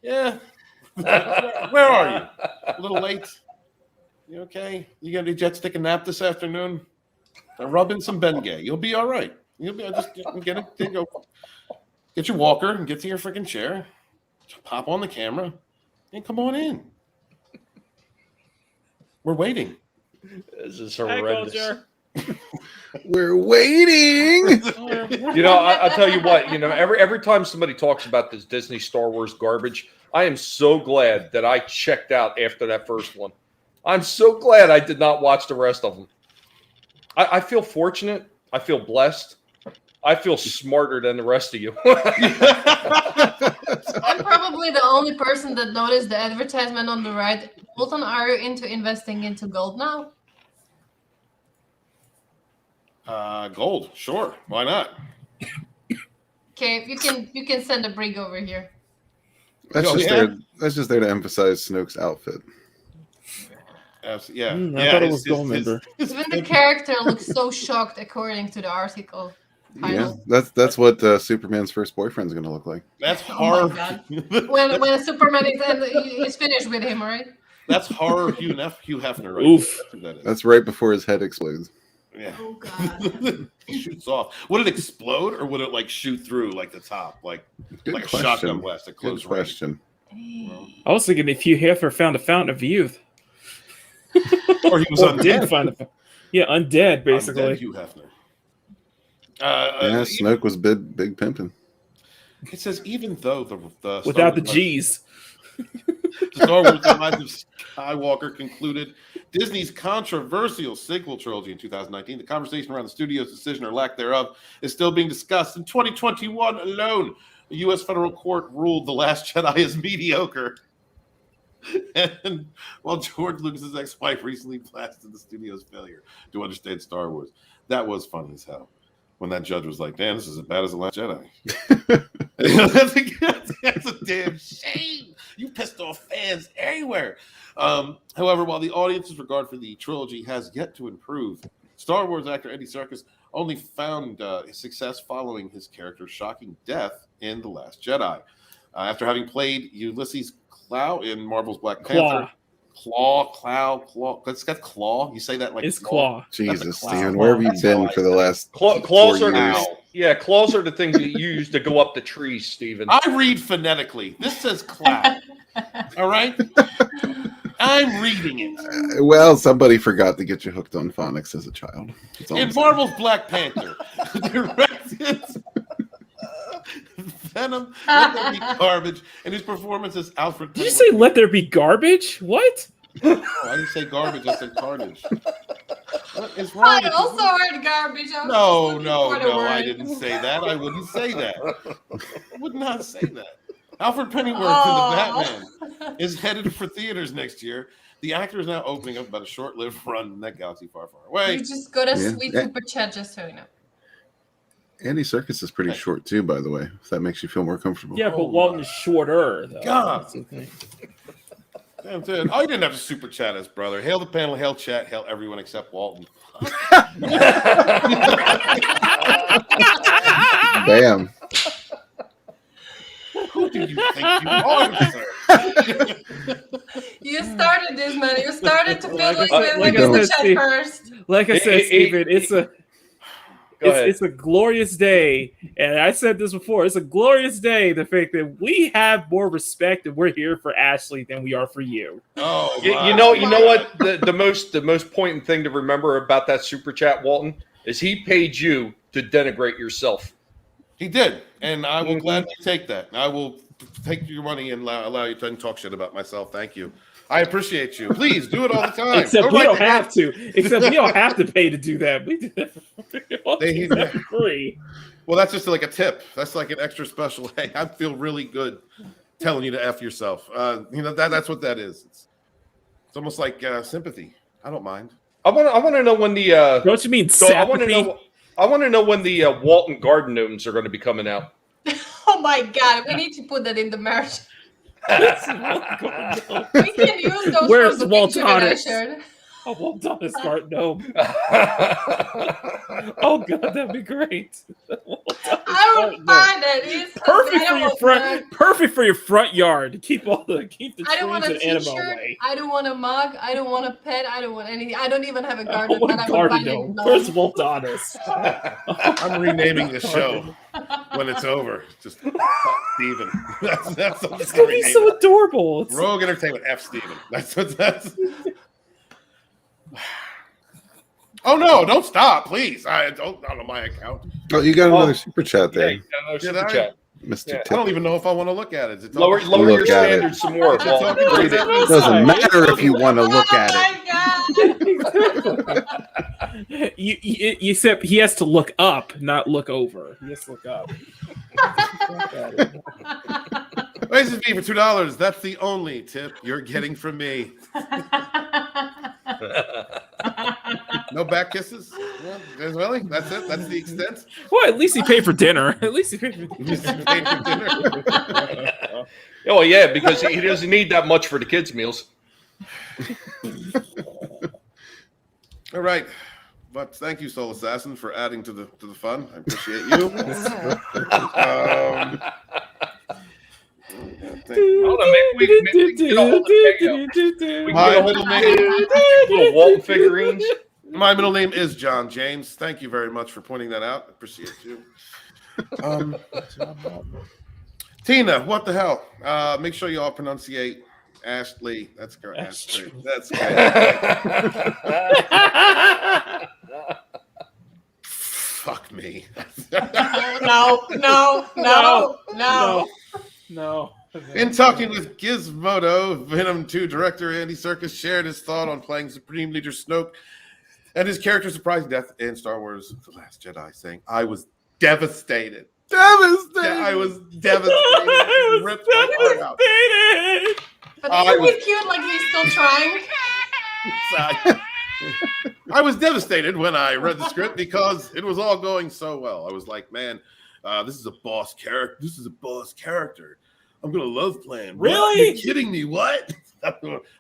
Yeah. Where are you? A little late? You okay? You gonna need to take a nap this afternoon? Rub in some Bengay. You'll be all right. You'll be just get your walker and get to your freaking chair. Pop on the camera and come on in. We're waiting. This is horrendous. We're waiting. I'll tell you what. Every time somebody talks about this Disney Star Wars garbage, I am so glad that I checked out after that first one. I'm so glad I did not watch the rest of them. I feel fortunate. I feel blessed. I feel smarter than the rest of you. I'm probably the only person that noticed the advertisement on the right. Walton, are you into investing into gold now? Gold, sure. Why not? Okay, you can send a brig over here. That's just there to emphasize Snoke's outfit. Yeah. I thought it was gold member. Even the character looks so shocked, according to the article. Yeah, that's what Superman's first boyfriend's going to look like. That's horror. when Superman is finished with him, right? That's horror Hugh Hefner, right? Oof. That's right before his head explodes. Yeah. Oh god. It shoots off. Would it explode or would it like shoot through like the top, like a shotgun blast at close range? Question. I was thinking if Hugh Hefner found a fountain of youth. Or he was undead. Did find undead, basically. Undead Hugh Hefner. Snoke was big pimping. It says even though the without the G's. The Star Wars: The Rise of Skywalker concluded Disney's controversial sequel trilogy in 2019. The conversation around the studio's decision or lack thereof is still being discussed. In 2021 alone, the U.S. federal court ruled The Last Jedi is mediocre. And while George Lucas's ex-wife recently blasted the studio's failure to understand Star Wars, that was funny as hell. When that judge was like, "Damn, this is as bad as The Last Jedi." That's a damn shame. You pissed off fans everywhere. However, while the audience's regard for the trilogy has yet to improve, Star Wars actor Andy Serkis only found success following his character's shocking death in The Last Jedi. After having played Ulysses Klaue in Marvel's Black Panther. Claw. It's got claw. You say that like it's claw. Jesus, Steven, where have you been for the last claws 4 years? Claws are the things that you use to go up the trees, Steven. I read phonetically. This says clow. All right? I'm reading it. Well, somebody forgot to get you hooked on phonics as a child. In Marvel's Black Panther, directed Venom, Let There Be Garbage, and his performance as Alfred. Did you say "Let There Be Garbage"? What? No, I didn't say garbage. I said carnage. What is wrong? I also heard garbage. No, I didn't say that. I wouldn't say that. I would not say that. Alfred Pennyworth in The Batman is headed for theaters next year. The actor is now opening up about a short-lived run in that galaxy far, far away. You just got a sweet super chat, just so you know. Andy Serkis is pretty short too, by the way. If that makes you feel more comfortable. Yeah, but Walton is shorter, though. God. Damn, dude. Oh, you didn't have to super chat us, brother. Hail the panel, hail chat, hail everyone except Walton. Bam. Who do you think you are, sir? You started this, man. You started to Like I fiddle said- with like I the said, chat Steve- first. Like I said, Steven, it's a glorious day, and I said this before. It's a glorious day. The fact that we have more respect and we're here for Ashley than we are for you. Oh, You know what? The most important thing to remember about that super chat, Walton, is he paid you to denigrate yourself. He did, and I will gladly take that. I will take your money and allow you to talk shit about myself. Thank you. I appreciate you. Please do it all the time. Except we don't have to. Except we don't have to pay to do that. We do that for free. Well, that's just like a tip. That's like an extra special. Hey, I feel really good telling you to F yourself. That's what that is. It's almost like sympathy. I don't mind. I want to know when the. Don't you mean I want to know when the Walton garden gnomes are going to be coming out. Oh my god, we need to put that in the merch. We can use those. Where's for the Walton? picture that I shared. Oh, Walton garden gnome. Oh god, that'd be great. I would find it. It's Perfect for your front. Perfect for your front yard. To keep the I don't want trees a and animal t-shirt. away. I don't want a mug. I don't want a pet. I don't want anything. I don't even have a I garden. want but a I would garden find it gnome. in Where's Walton? I'm renaming the show when it's over. Just F Steven. That's It's gonna be so adorable. Rogue Entertainment F Steven. That's. Oh no! Don't stop, please. I don't on my account. Oh, you got another super chat there. Yeah, another super chat. Mr. I don't even know if I want to look at it. Lower your standards some more. Walton. Read it. It doesn't matter if you want to look at it. You said he has to look up, not look over. He has to look up. Raise his fee for $2. That's the only tip you're getting from me. No back kisses? Yeah, really? That's it? That's the extent? Well, at least he paid for dinner. At least he paid for dinner. Oh, yeah, because he doesn't need that much for the kids' meals. All right. But thank you, Soul Assassin, for adding to the fun. I appreciate you. Hold on, maybe we can get a hold of the My middle name, little Walton figurines. My middle name is John James. Thank you very much for pointing that out. I appreciate you. Tina, what the hell? Make sure you all pronunciate Ashley. That's correct. Ashley. That's correct. Fuck me. No. In talking with Gizmodo, Venom 2 director Andy Serkis shared his thought on playing Supreme Leader Snoke and his character's surprising death in Star Wars The Last Jedi, saying, I was devastated. I was devastated. Ripped my heart out. But isn't it cute like he's still trying? I was devastated when I read the script because it was all going so well. I was like, man, this is a boss character. I'm going to love playing. Really? What? Are you kidding me? What?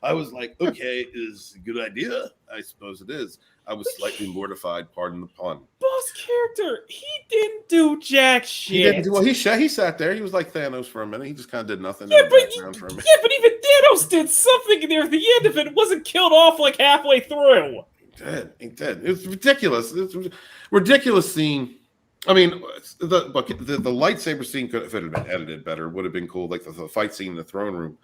I was like, okay, is a good idea. I suppose it is. I was slightly mortified, pardon the pun. Boss character, he didn't do jack shit. He didn't do well. He sat there. He was like Thanos for a minute. He just kind of did nothing. Yeah, but even Thanos did something there at the end of it. It wasn't killed off like halfway through. He did. It was ridiculous. It's a ridiculous scene. I mean, the lightsaber scene could have been edited better. Would have been cool. Like the fight scene in the throne room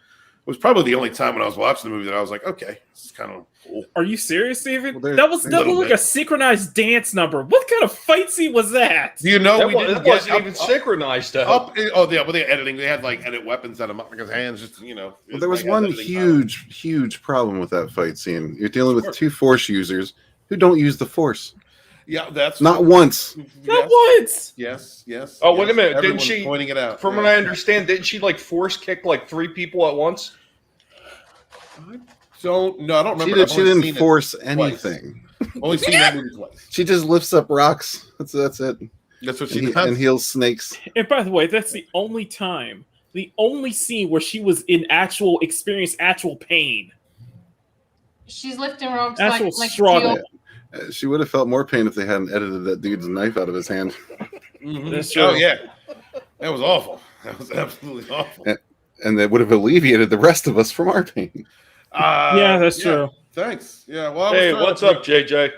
was probably the only time when I was watching the movie that I was like, okay, this is kind of cool. Are you serious, Steven? Well, that was like a synchronized dance number. What kind of fight scene was that? Do you know it wasn't even synchronized? But the editing, they had like edit weapons at him like his hands, just Well, there was one huge problem with that fight scene. You're dealing with two Force users who don't use the Force. Yeah, that's not once. Not once. Yes. Oh, wait a minute. Everyone's Didn't she pointing it out? From what I understand, didn't she like force kick like 3 people at once? I don't remember. She didn't force anything. Only seen that movie twice. She just lifts up rocks. That's it. That's what she does. And heals snakes. And by the way, that's the only scene where she was in actual pain. She's lifting ropes actual like struggle. She would have felt more pain if they hadn't edited that dude's knife out of his hand. Mm-hmm. That's true. Oh yeah, that was awful. That was absolutely awful. and that would have alleviated the rest of us from our pain. Yeah, that's true. Thanks. Yeah. Well, Hey, what's up, JJ?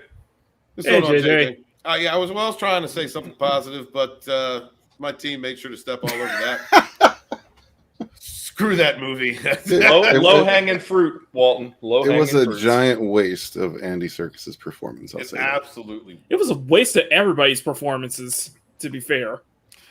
What's Hey, going on, JJ. Yeah, I was trying to say something positive, but my team made sure to step all over that. Screw that movie. Low hanging fruit, Walton. It was a giant waste of Andy Serkis's performance. I'll say absolutely. It was a waste of everybody's performances, to be fair.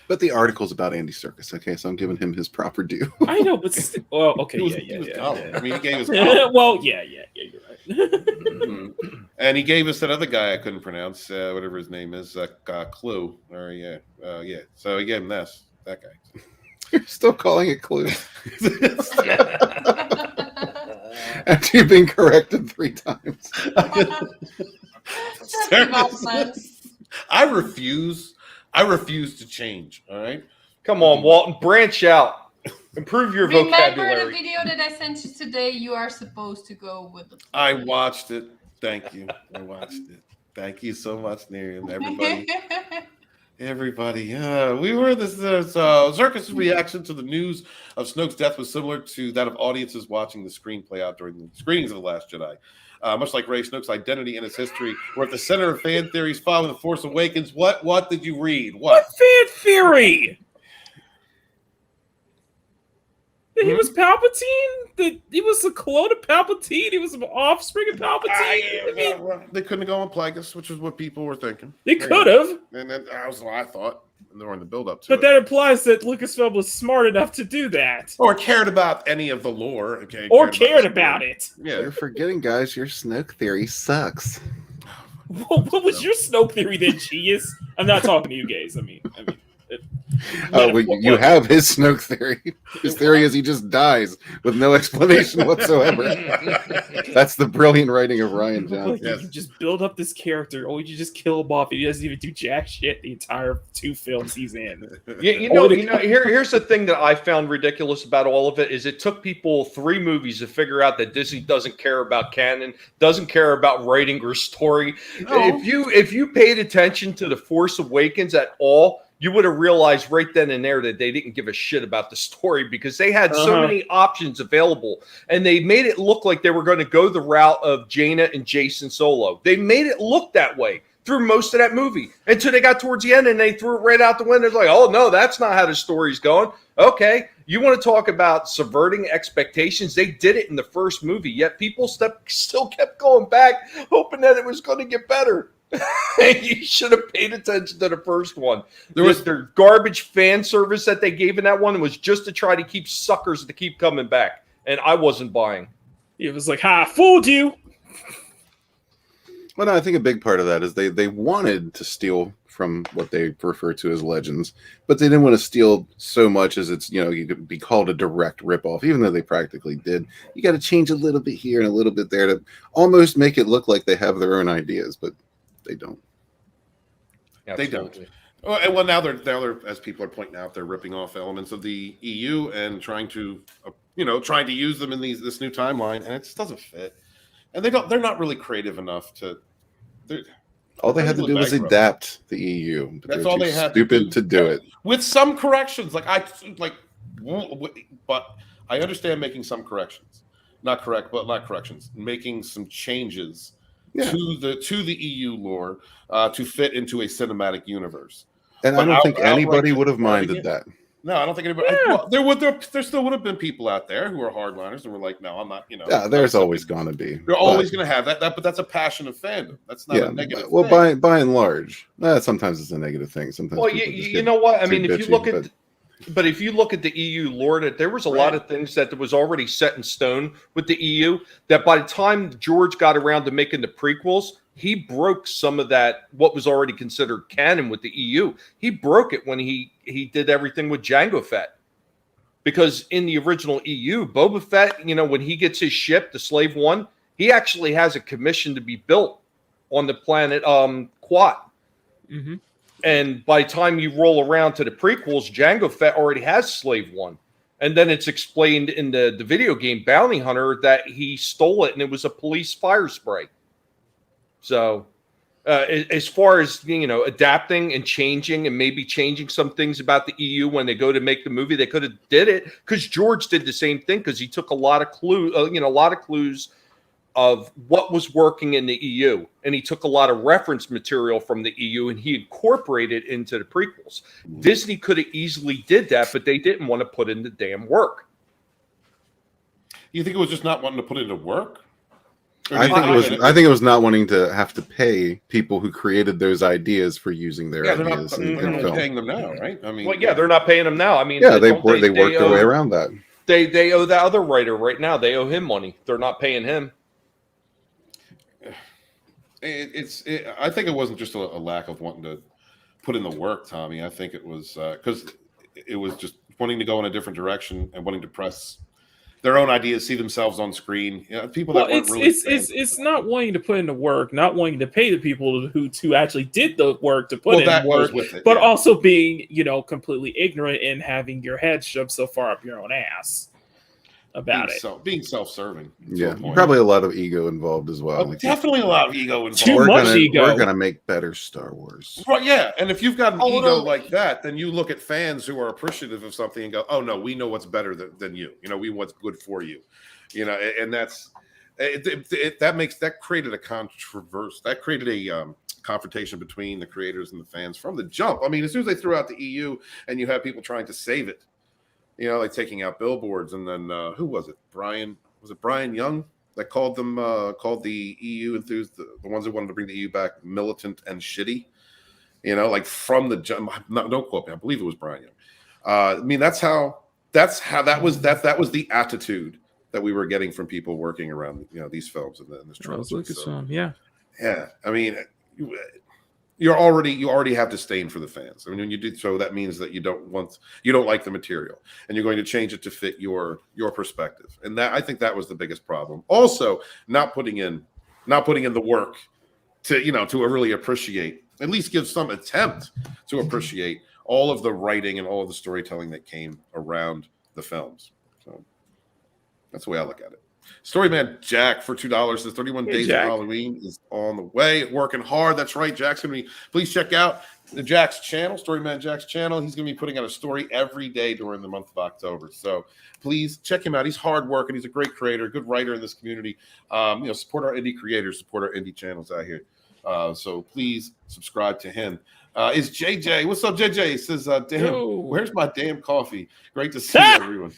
But the article's about Andy Serkis, okay? So I'm giving him his proper due. I know, but well, okay, Yeah. I mean, he gave us. Well, yeah, you're right. And he gave us that other guy I couldn't pronounce, whatever his name is, Clue. Or yeah. So he gave him that guy. You're still calling it Clue. After you've been corrected 3 times. I refuse to change. All right. Come on, Walton. Branch out. Improve your vocabulary. Remember the video that I sent you today? You are supposed to go with the. I watched it. Thank you. I watched it. Thank you so much, Miriam. Everybody. We were this. Serkis' reaction to the news of Snoke's death was similar to that of audiences watching the screen play out during the screenings of The Last Jedi. Much like Ray, Snoke's identity and his history were at the center of fan theories following The Force Awakens. What did you read? What fan theory? That he was Palpatine? That he was a clone of Palpatine? He was an offspring of Palpatine? They couldn't have gone Plagueis, which is what people were thinking. They could have. And that was what I thought during the build-up to But it. that implies that Lucasfilm was smart enough to do that. Or cared about any of the lore. Okay, or cared about it. Yeah. You're forgetting, guys, your Snoke theory sucks. What was your Snoke theory then, genius? I'm not talking to you guys. I mean. You have his Snoke theory. His theory is he just dies with no explanation whatsoever. That's the brilliant writing of Rian Johnson. You just build up this character, or you just kill him off. He doesn't even do jack shit the entire 2 films he's in. Here's the thing that I found ridiculous about all of it is it took people 3 movies to figure out that Disney doesn't care about canon, doesn't care about writing or story. No. If you paid attention to The Force Awakens at all, you would have realized right then and there that they didn't give a shit about the story because they had so many options available, and they made it look like they were going to go the route of Jaina and Jason Solo. They made it look that way through most of that movie until they got towards the end and they threw it right out the window. It's like, oh no, that's not how the story's going. Okay, you want to talk about subverting expectations? They did it in the first movie, yet people still kept going back, hoping that it was going to get better. You should have paid attention to the first one. There was their garbage fan service that they gave in that one was just to try to keep suckers to keep coming back, and I wasn't buying. It was like, "Ha, fooled you." Well, no, I think a big part of that is they wanted to steal from what they refer to as legends, but they didn't want to steal so much as it's, you could be called a direct ripoff, even though they practically did. You got to change a little bit here and a little bit there to almost make it look like they have their own ideas, but they don't. Absolutely. They don't. Well, now they're, as people are pointing out, they're ripping off elements of the EU and trying to use them in this new timeline, and it just doesn't fit. And they're not really creative enough to. All they had to do was adapt the EU. But that's all they had. Stupid to do it with some corrections. But I understand making some corrections, not corrections, making some changes. Yeah. to the EU lore to fit into a cinematic universe, and I don't think anybody would have minded that. No, I don't think anybody. Yeah. Well, there still would have been people out there who are hardliners and were like, "No, I'm not." Yeah, there's always going to be. You're always going to have that. But that's a passion of fandom. That's not a negative. Well, by and large, sometimes it's a negative thing. Sometimes. Well, you know what? I mean, if you look at. But if you look at the EU lore, that there was a lot of things that was already set in stone with the EU, that by the time George got around to making the prequels, he broke some of that, what was already considered canon with the EU. He broke it when he did everything with Jango Fett. Because in the original EU, Boba Fett, when he gets his ship, the Slave One, he actually has a commission to be built on the planet Quat. Mm-hmm. And by the time you roll around to the prequels, Jango Fett already has Slave One. And then it's explained in the video game Bounty Hunter that he stole it and it was a police fire spray. So As far as adapting and changing and maybe changing some things about the EU when they go to make the movie, they could have did it because George did the same thing because he took a lot of clues of what was working in the EU, and he took a lot of reference material from the EU and he incorporated it into the prequels. Disney could have easily did that, but they didn't want to put in the damn work. You think it was just not wanting to put it into work? I think it was not wanting to have to pay people who created those ideas for using their ideas in they're not film. paying them now, right? I mean, they're not paying them now. I mean, they worked their way around that. They owe that other writer right now. They owe him money. They're not paying him. I think it wasn't just a lack of wanting to put in the work, Tommy. I think it was because it was just wanting to go in a different direction and wanting to press their own ideas, see themselves on screen. People that weren't really it's not wanting to put in the work, not wanting to pay the people who actually did the work to put in work, but also being completely ignorant and having your head shoved so far up your own ass about being self-serving. Yeah, probably a lot of ego involved as well. Definitely a lot of ego involved. Too much ego. We're gonna make better Star Wars. Right? Yeah, and if you've got an ego like that, then you look at fans who are appreciative of something and go, "Oh no, we know what's better than you. We what's good for you." And that's that created a controversy. That created a confrontation between the creators and the fans from the jump. I mean, as soon as they threw out the EU and you have people trying to save it. Like taking out billboards, and then who was it? Brian Young that called the EU enthusiasts, the ones that wanted to bring the EU back, militant and shitty. Like from the jump. Don't quote me. I believe it was Brian Young. I mean, that was the attitude that we were getting from people working around these films and this trilogy. Yeah. I mean, you already have disdain for the fans. I mean, when you do so, that means that you don't like the material, and you're going to change it to fit your perspective. And that, I think, that was the biggest problem. Also, not putting in the work to really appreciate, at least give some attempt to appreciate all of the writing and all of the storytelling that came around the films. So that's the way I look at it. Storyman Jack for $2 says 31 days of Halloween is on the way. Working hard. That's right. Jack's going to be. Please check out Jack's channel, Storyman Jack's channel. He's going to be putting out a story every day during the month of October. So please check him out. He's hard working. He's a great creator, good writer in this community. Support our indie creators, support our indie channels out here. So please subscribe to him. Is JJ? What's up, JJ? He says, "Damn, where's my damn coffee? Great to see everyone."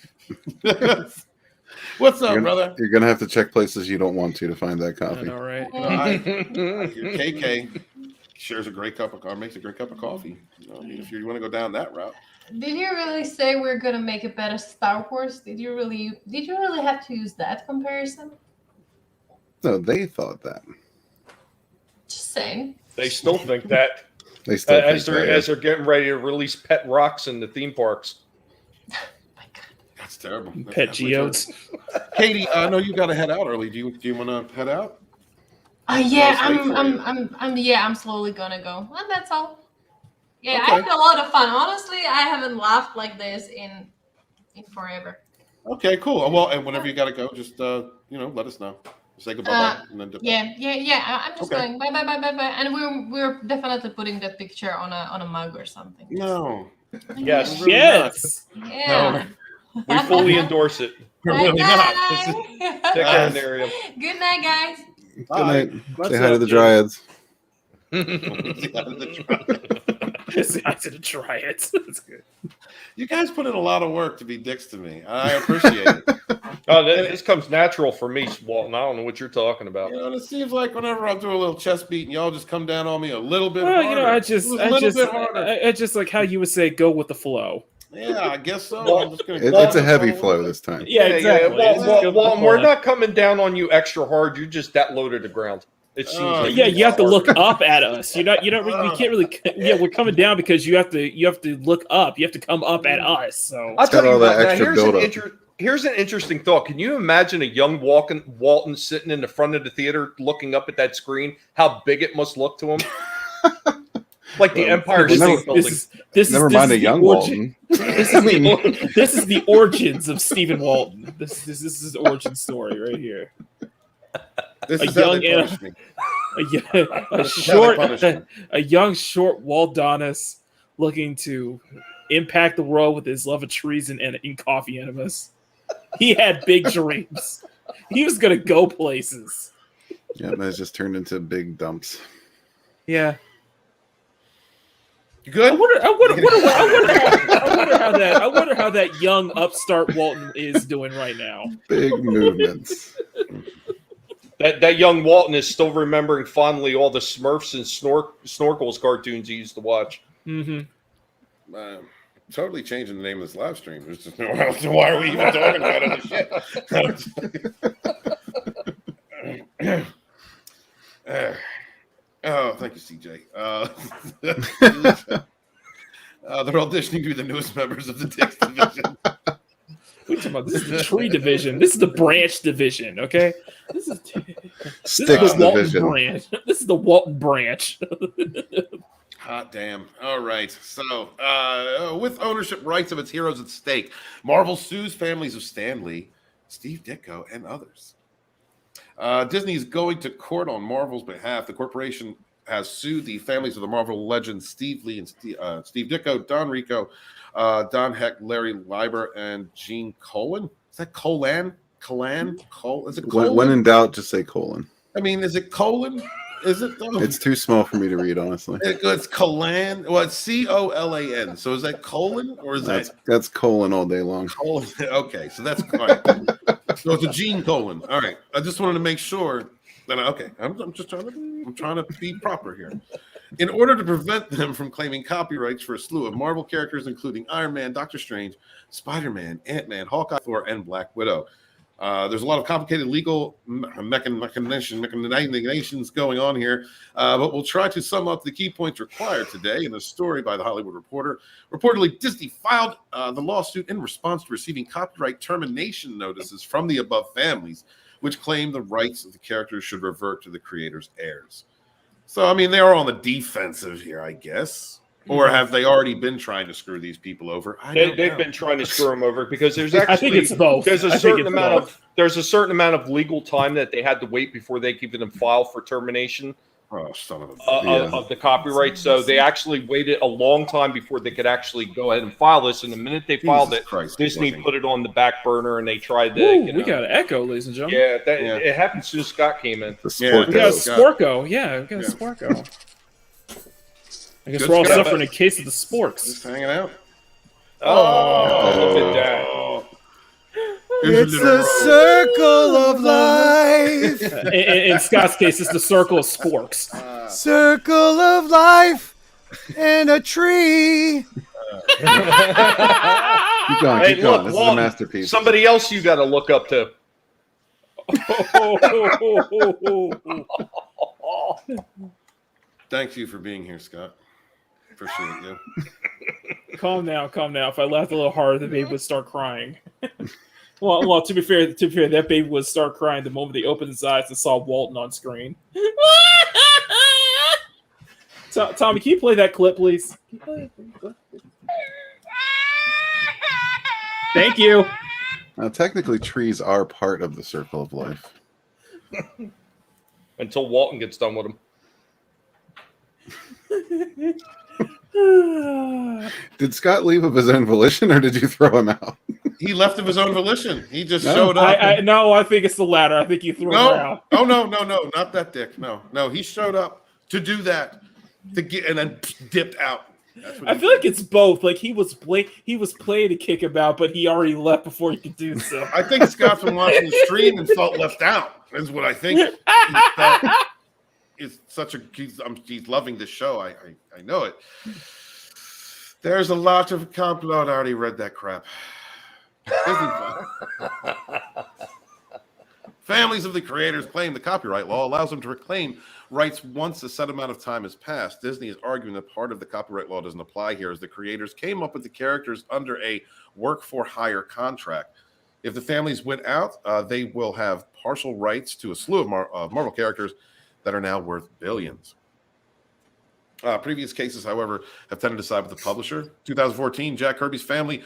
What's up, brother? You're gonna have to check places you don't want to find that coffee. All right. KK shares a great cup of coffee, makes a great cup of coffee. If you want to go down that route. Did you really say we're gonna make a better Star Wars? Did you really have to use that comparison? No, they thought that. Just saying. They still think that. They still as they're getting ready to release pet rocks in the theme parks. That's terrible. Pet geodes. Katie, I know you got to head out early. Do you want to head out? Yeah, I'm slowly gonna go. And that's all. Yeah, okay. I had a lot of fun. Honestly, I haven't laughed like this in forever. Okay, cool. Well, and whenever you got to go, just let us know. Say goodbye. And then yeah. I'm just going bye. And we're definitely putting that picture on a mug or something. No. Yes. Really yes. Not. Yeah. No. We fully endorse it. We're really not. Take care, Dario. Good night, guys. Good night. Say hi to the Dryads. Say hi to the Dryads. That's good. You guys put in a lot of work to be dicks to me. I appreciate it. This comes natural for me, Walton. I don't know what you're talking about. It seems like whenever I do a little chest beat, and y'all just come down on me a little bit. Well, harder. I just like how you would say, go with the flow. Yeah, I guess so. It's a heavy flow this time. Yeah, exactly. Walton, we're not coming down on you extra hard. You're just that low to the ground. It seems like you have to look up at us. You can't really. Yeah, we're coming down because you have to look up. You have to come up at us. So I'll tell you what. Here's an interesting thought. Can you imagine a young Walton sitting in the front of the theater looking up at that screen? How big it must look to him. Like the Empire State Building. Never mind a young Walton. This is the origins of Stephen Walton. This is his origin story right here. This is how they punished me. a young short Waldonis looking to impact the world with his love of treason and in coffee enemas. He had big dreams. He was gonna go places. Yeah, that's just turned into big dumps. Yeah. You good? I wonder how that young upstart Walton is doing right now. Big movements. That young Walton is still remembering fondly all the Smurfs and Snorkels cartoons he used to watch. Mm-hmm. Totally changing the name of this live stream. There's just no why are we even talking about other shit? Oh, thank you, CJ. They're auditioning to be the newest members of the Dix division. We're talking about this is the tree division. This is the branch division. Okay, this is the Walton branch. This is the Walton branch. Hot damn. All right. So, with ownership rights of its heroes at stake, Marvel sues families of Stan Lee, Steve Ditko, and others. Disney is going to court on Marvel's behalf. The corporation has sued the families of the Marvel legends Steve Lee and Steve Ditko, Don Rico, Don Heck, Larry Lieber, and Gene Colan. Is that Colan? Is it Colan? When in doubt, just say colon. I mean, is it Colan? Is it though? It's too small for me to read, honestly. It's Colan. Well, it's Colan. So is that colon or is that's colon all day long? Colon. Okay, so that's all right. So it's a Gene Colan. All right. I just wanted to make sure that I'm just trying to be proper here. In order to prevent them from claiming copyrights for a slew of Marvel characters, including Iron Man, Doctor Strange, Spider-Man, Ant-Man, Hawkeye, Thor, and Black Widow. There's a lot of complicated legal machinations going on here, but we'll try to sum up the key points required today in a story by The Hollywood Reporter. Reportedly, Disney filed the lawsuit in response to receiving copyright termination notices from the above families, which claim the rights of the characters should revert to the creators' heirs. So, I mean, they are on the defensive here, I guess. Or have they already been trying to screw these people over? They've been trying to screw them over because there's actually I think it's both. There's a certain amount of legal time that they had to wait before they could even file for termination of the copyright. So they actually waited a long time before they could actually go ahead and file this. And the minute they filed it, Disney put it on the back burner and they tried to. We got an echo, ladies and gentlemen. It happened as soon as Scott came in. We got a Sporko. Yeah, we got a Sporko. I guess we're all suffering a case of the sporks. Just hanging out. Oh, look at that. It's the circle of life. In Scott's case, it's the circle of sporks. Circle of life and a tree. Keep going. This is a masterpiece. Somebody else you got to look up to. Thank you for being here, Scott. Appreciate you. Calm down. If I laughed a little harder, the baby would start crying. Well, to be fair, that baby would start crying the moment he opened his eyes and saw Walton on screen. Tommy, can you play that clip, please? Thank you. Now, technically, trees are part of the circle of life. Until Walton gets done with them. Did Scott leave of his own volition, or did you throw him out? He left of his own volition. He just showed up. I think it's the latter. I think you threw him out. Oh no, not that dick. No, he showed up to do that, and then dipped out. I feel like it's both. Like he was playing to kick him out, but he already left before he could do so. I think Scott's been watching the stream and felt left out. Is what I think. He's loving this show. I know it. There's a lot of complot. I already read that crap. Families of the creators claim the copyright law allows them to reclaim rights once a set amount of time has passed. Disney is arguing that part of the copyright law doesn't apply here, as the creators came up with the characters under a work-for-hire contract. If the families went out, they will have partial rights to a slew of Marvel characters that are now worth billions. Previous cases, however, have tended to side with the publisher. 2014, Jack Kirby's family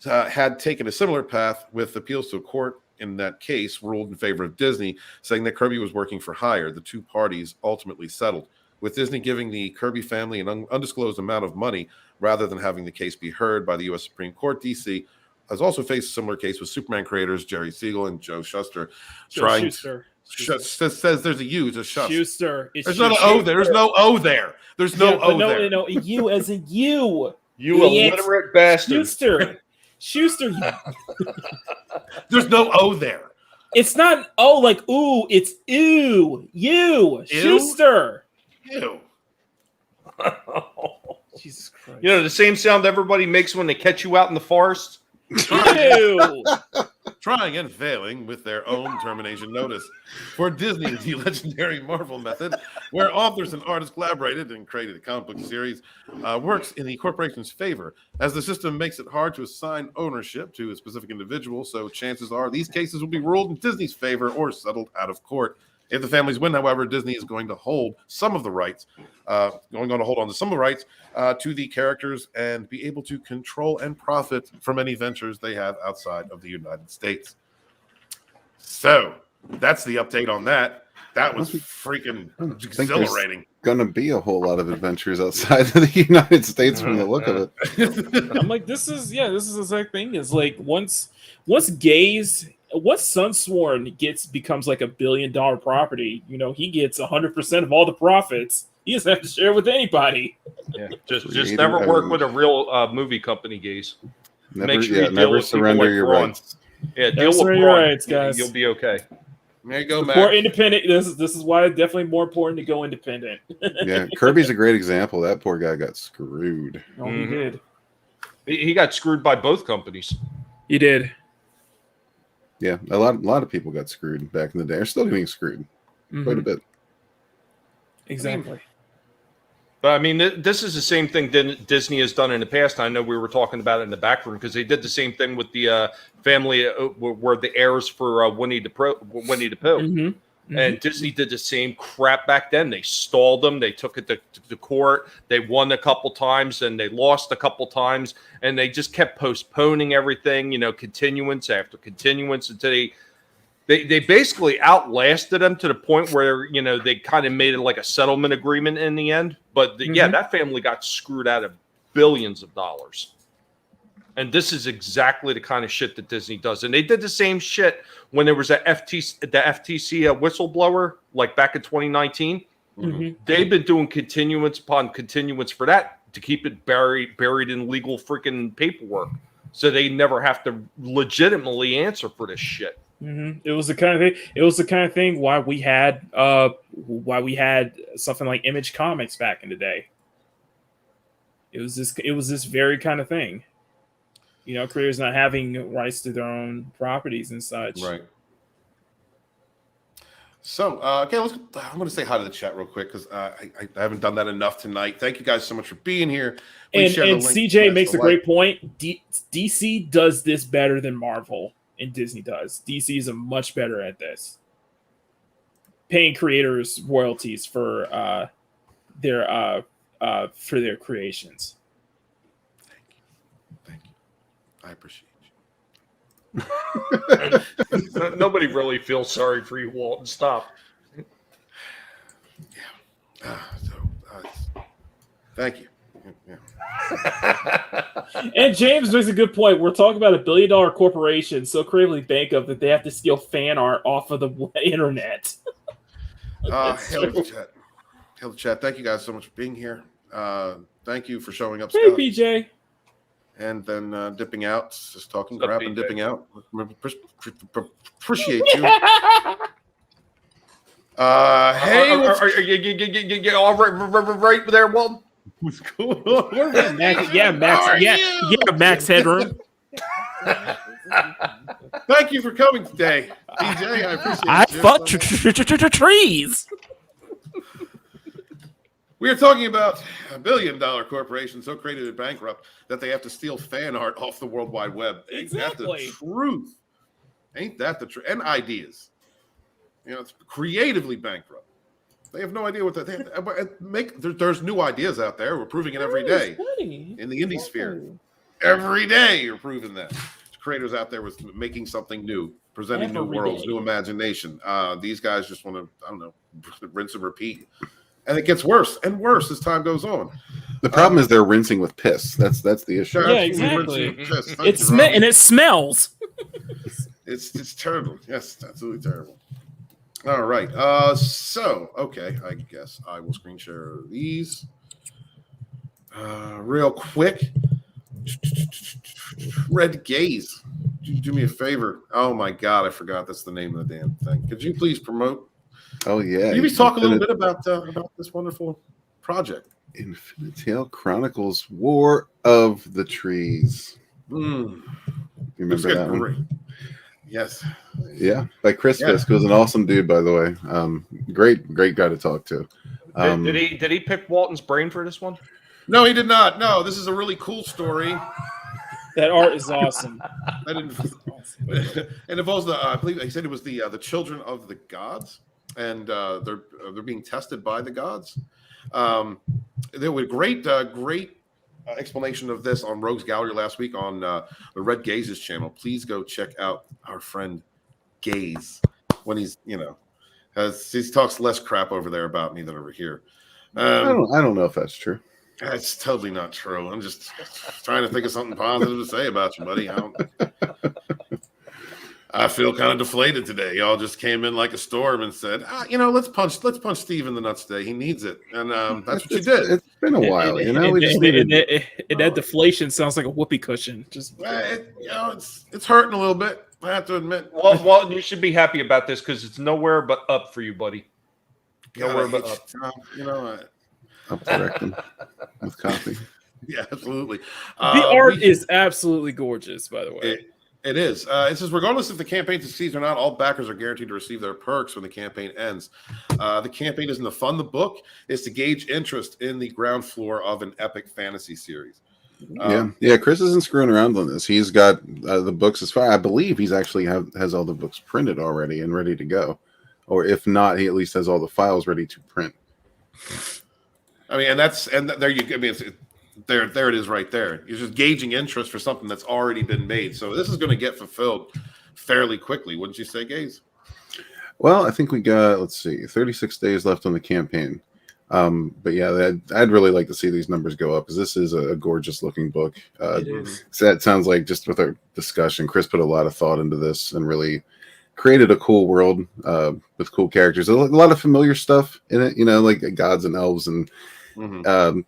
had taken a similar path with appeals to a court in that case ruled in favor of Disney, saying that Kirby was working for hire. The two parties ultimately settled, with Disney giving the Kirby family an undisclosed amount of money rather than having the case be heard by the U.S. Supreme Court. DC has also faced a similar case with Superman creators Jerry Siegel and Joe Shuster. Says there's a U, just Schuster. There's not an O there. There's no O there. There's no O there. No, U as in you. You illiterate bastard. Schuster. There's no O there. It's not O like ooh. It's ooh. You. Schuster. Ew. Jesus Christ. You know, the same sound everybody makes when they catch you out in the forest? Ew. Trying and failing with their own termination notice. For Disney, the legendary Marvel method, where authors and artists collaborated and created a comic book series, works in the corporation's favor, as the system makes it hard to assign ownership to a specific individual, so chances are these cases will be ruled in Disney's favor or settled out of court. If the families win, however, Disney is going to hold some of the rights, to the characters and be able to control and profit from any ventures they have outside of the United States. So that's the update on that. That was freaking exhilarating. Going to be a whole lot of adventures outside of the United States from the look of it. I'm like, this is the exact thing. Is like once Sunsworn becomes like $1 billion property, you know, he gets 100% of all the profits. He doesn't have to share with anybody. Yeah, just never work with a real movie company, Gaze. Make sure you never surrender your rights. Yeah, deal with your rights, guys. You'll be okay. There you go, Matt. More independent. This is why it's definitely more important to go independent. Yeah, Kirby's a great example. That poor guy got screwed. Oh, he did. He got screwed by both companies. He did. Yeah, a lot of people got screwed back in the day. Are still getting screwed quite a bit. Exactly. But I mean, this is the same thing Disney has done in the past. I know we were talking about it in the back room because they did the same thing with the family where the heirs for Winnie the Pooh. Mm-hmm. And Disney did the same crap back then. They stalled them. They took it to court. They won a couple times and they lost a couple times. And they just kept postponing everything, you know, continuance after continuance until they basically outlasted them to the point where, you know, they kind of made it like a settlement agreement in the end. But that family got screwed out of billions of dollars. And this is exactly the kind of shit that Disney does. And they did the same shit when there was the FTC whistleblower, like back in 2019. Mm-hmm. They've been doing continuance upon continuance for that to keep it buried in legal freaking paperwork. So they never have to legitimately answer for this shit. Mm-hmm. It was the kind of thing why we had something like Image Comics back in the day. It was this very kind of thing. You know, creators not having rights to their own properties and such. Right. So, okay, I'm going to say hi to the chat real quick because I haven't done that enough tonight. Thank you guys so much for being here. And CJ makes a great point. DC does this better than Marvel and Disney does. DC is much better at this. Paying creators royalties for their creations. I appreciate you. Nobody really feels sorry for you, Walton. Stop. Yeah. Thank you. Yeah. And James makes a good point. We're talking about $1 billion corporation so creatively bankrupt that they have to steal fan art off of the internet. Hail the chat. Thank you guys so much for being here. Thank you for showing up, Scott. Hey, PJ. And then dipping out, just talking crap and dipping out. Appreciate you. Hey, are all right there, Walton? What's going on? Max, Max Headroom. Thank you for coming today, DJ. I appreciate it. I fought trees. We are talking about $1 billion corporation so created and bankrupt that they have to steal fan art off the World Wide Web. Exactly. Ain't that the truth? Ain't that the truth? And ideas. You know, it's creatively bankrupt. They have no idea what they make. There's new ideas out there. We're proving it every day in the indie sphere. Every day you're proving that. Creators out there with making something new, presenting new worlds, new imagination. These guys just want to, I don't know, rinse and repeat. And it gets worse and worse as time goes on. The problem is they're rinsing with piss. That's the issue. Yeah, exactly. And it smells. It's terrible. Yes, absolutely terrible. All right. So, okay, I guess I will screen share these real quick. Red Gaze. Do me a favor. Oh my God, I forgot that's the name of the damn thing. Could you please promote? Oh yeah. Maybe talk a little bit about this wonderful project. Infinite Tale Chronicles: War of the Trees. You remember that one? Yes. Yeah, by Chris Fisk, who's an awesome dude, by the way. Great guy to talk to. Did he pick Walton's brain for this one? No, he did not. No, this is a really cool story. That art is awesome. It involves I believe he said it was the children of the gods, and they're being tested by the gods. There was great explanation of this on Rogue's Gallery last week on the Red Gaze's channel. Please go check out our friend Gaze when he talks less crap over there about me than over here. I don't know if that's true. That's totally not true. I'm just trying to think of something positive to say about you, buddy. I feel kind of deflated today. Y'all just came in like a storm and said, let's punch Steve in the nuts today. He needs it, and that's what you did. It's been a while, that deflation sounds like a whoopee cushion. Just it's hurting a little bit. I have to admit. Well, you should be happy about this because it's nowhere but up for you, buddy. Nowhere but up. Up the rectum with coffee. Yeah, absolutely. The art is absolutely gorgeous, by the way. It is. It says, regardless if the campaign succeeds or not, all backers are guaranteed to receive their perks when the campaign ends. The campaign isn't to fund the book; it's to gauge interest in the ground floor of an epic fantasy series. Yeah. Chris isn't screwing around on this. He's got the books as far. I believe he's actually has all the books printed already and ready to go, or if not, he at least has all the files ready to print. I mean, there you. I mean, there it is right there. You're just gauging interest for something that's already been made. So this is going to get fulfilled fairly quickly, wouldn't you say, Gaze? Well, I think we got 36 days left on the campaign. But yeah, I'd really like to see these numbers go up because this is a gorgeous looking book. So that sounds like, just with our discussion, Chris put a lot of thought into this and really created a cool world with cool characters. A lot of familiar stuff in it, like gods and elves and a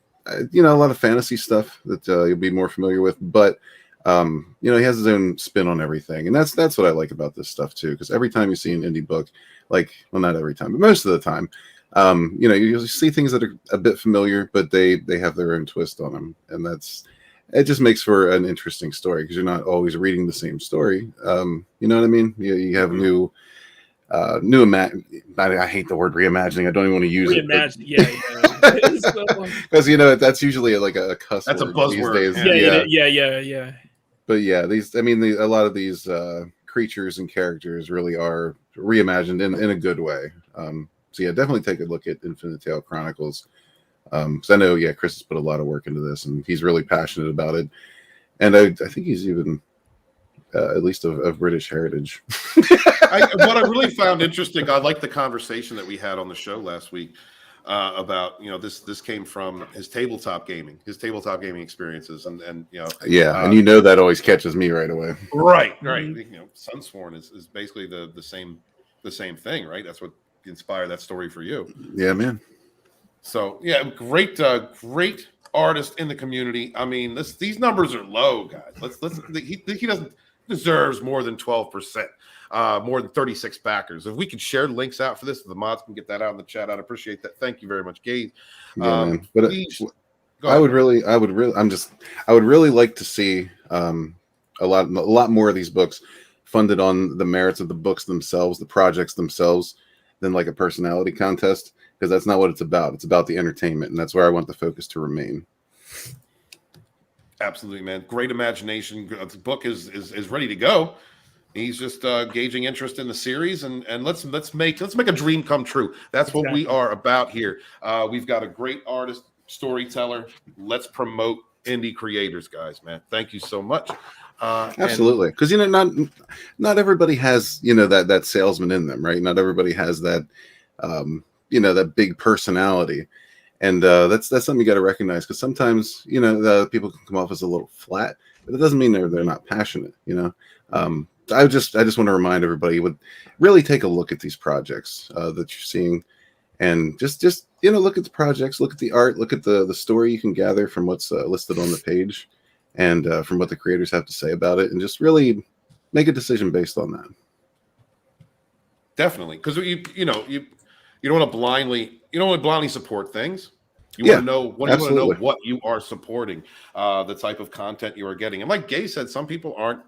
lot of fantasy stuff that you'll be more familiar with. But he has his own spin on everything, and that's what I like about this stuff too. Because every time you see an indie book, not every time, but most of the time, you see things that are a bit familiar, but they have their own twist on them, and it just makes for an interesting story because you're not always reading the same story. You know what I mean? You have new I hate the word reimagining. I don't even want to use it. Because that's usually like a cuss word. That's a buzzword these days. Yeah. But yeah, a lot of these creatures and characters really are reimagined in a good way. So yeah, definitely take a look at Infinite Tale Chronicles. Because I know, Chris has put a lot of work into this, and he's really passionate about it. And I think he's even at least of British heritage. What I really found interesting, I like the conversation that we had on the show last week about this came from his tabletop gaming experiences, and and that always catches me right away. Right. Sunsworn is basically the same thing, right? That's what inspired that story for you. Yeah, man. So yeah, great artist in the community. I mean, these numbers are low, guys. He doesn't deserves more than 12%, more than 36 backers. If we could share links out for this, the mods can get that out in the chat. I'd appreciate that. Thank you very much, Gabe. But I would really like to see a lot more of these books funded on the merits of the books themselves, the projects themselves, than like a personality contest, because that's not what it's about. It's about the entertainment, and that's where I want the focus to remain. Absolutely, man. Great imagination. The book is ready to go. He's just gauging interest in the series, and let's make a dream come true. That's what we are about here. We've got a great artist, storyteller. Let's promote indie creators, guys, man. Thank you so much. Absolutely, because not everybody has that salesman in them, right? Not everybody has that that big personality, and that's something you got to recognize, because sometimes the people can come off as a little flat, but it doesn't mean they're not passionate. I just want to remind everybody, would really take a look at these projects that you're seeing, and just look at the projects, look at the art, look at the story you can gather from what's listed on the page, and from what the creators have to say about it, and just really make a decision based on that. Definitely, because you don't want to blindly support things. You want to know what you are supporting, the type of content you are getting. And like Gay said, some people aren't,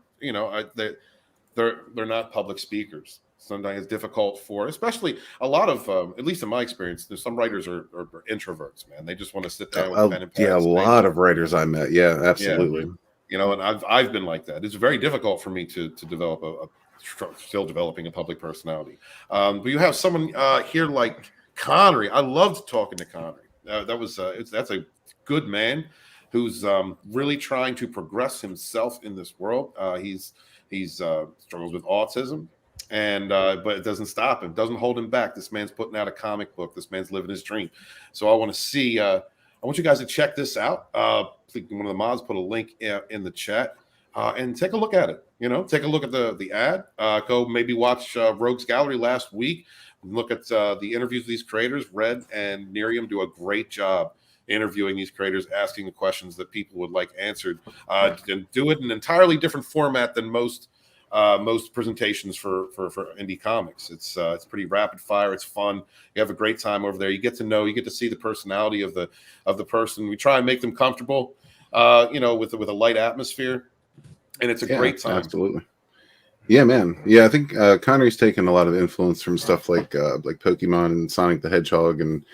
they're not public speakers. Sometimes it's difficult for, especially a lot of, at least in my experience, there's some writers are introverts, man. They just want to sit down with pen and pad. Yeah, a lot of writers I met. Yeah, absolutely. Yeah. And I've been like that. It's very difficult for me to develop still developing a public personality. But you have someone here like Connery. I loved talking to Connery. That's a good man who's really trying to progress himself in this world. He's struggles with autism. And but it doesn't stop him, doesn't hold him back. This man's putting out a comic book. This man's living his dream. So I want to see. I want you guys to check this out. I think one of the mods put a link in the chat, and take a look at it. Take a look at the ad. Go maybe watch Rogue's Gallery last week. Look at the interviews of these creators. Red and Miriam do a great job interviewing these creators, asking the questions that people would like answered, and do it in an entirely different format than most presentations for indie comics. It's pretty rapid fire. It's fun. You have a great time over there. You get to see the personality of the person. We try and make them comfortable, with a light atmosphere, and it's a great time. Absolutely. Yeah, man. Yeah, I think Connery's taken a lot of influence from stuff like Pokemon and Sonic the Hedgehog, and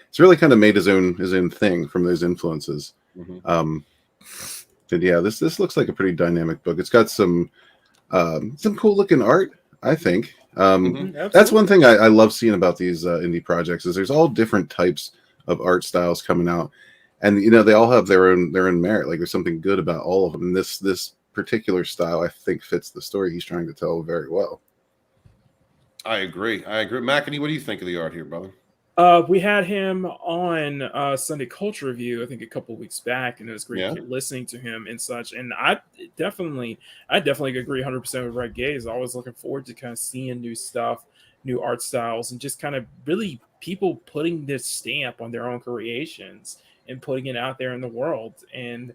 it's really kind of made his own thing from those influences. Mm-hmm. But yeah, this looks like a pretty dynamic book. It's got some cool looking art, I think. That's one thing I love seeing about these indie projects, is there's all different types of art styles coming out, and they all have their own merit. Like, there's something good about all of them, and this particular style, I think, fits the story he's trying to tell very well. I agree. Mackany, what do you think of the art here, brother? We had him on Sunday Culture Review, I think, a couple of weeks back, and it was great listening to him and such. And I definitely agree 100% with Red Gaze. Always looking forward to kind of seeing new stuff, new art styles, and just kind of really people putting this stamp on their own creations and putting it out there in the world. And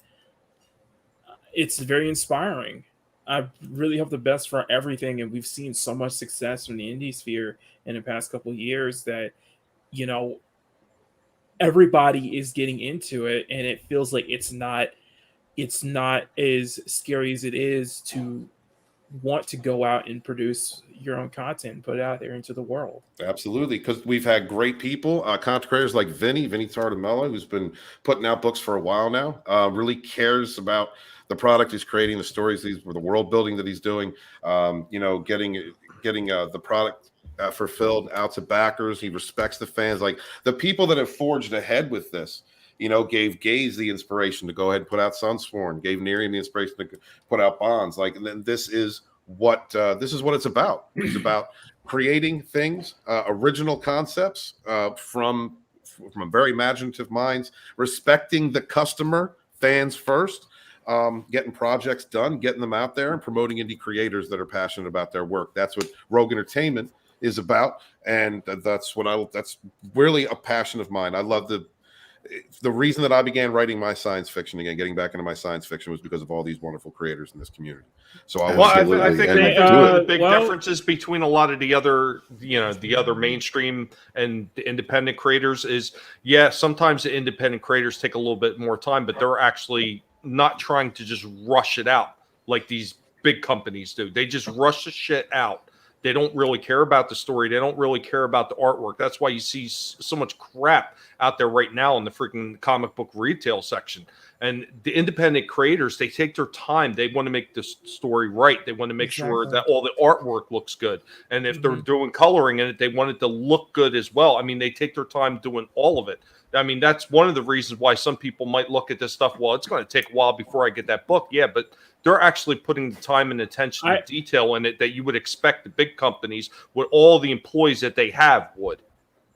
it's very inspiring. I really hope the best for everything. And we've seen so much success from the indie sphere in the past couple of years that, everybody is getting into it, and it feels like it's not as scary as it is to want to go out and produce your own content and put it out there into the world. Absolutely, because we've had great people, content creators like Vinnieart, who's been putting out books for a while now, really cares about the product he's creating, the stories, the world building that he's doing, getting the product fulfilled out to backers. He respects the fans. Like, the people that have forged ahead with this, gave Gaze the inspiration to go ahead and put out Sunsworn, gave Miriam the inspiration to put out Bonds. Like, and then this is what it's about. It's about creating things, original concepts from very imaginative minds, respecting the customer, fans first, getting projects done, getting them out there, and promoting indie creators that are passionate about their work. That's what Rogue Entertainment is about, and that's really a passion of mine. I love the reason that I began writing my science fiction again, getting back into my science fiction, was because of all these wonderful creators in this community. So I think the big differences between a lot of the other mainstream and the independent creators is, sometimes the independent creators take a little bit more time, but they're actually not trying to just rush it out like these big companies do. They just rush the shit out. They don't really care about the story. They don't really care about the artwork. That's why you see so much crap out there right now in the freaking comic book retail section. And the independent creators, they take their time. They want to make the story right. They want to make sure that all the artwork looks good. And if they're doing coloring in it, they want it to look good as well. I mean, they take their time doing all of it. I mean, that's one of the reasons why some people might look at this stuff. Well, it's going to take a while before I get that book. Yeah, but they're actually putting the time and attention and detail in it that you would expect the big companies with all the employees that they have would.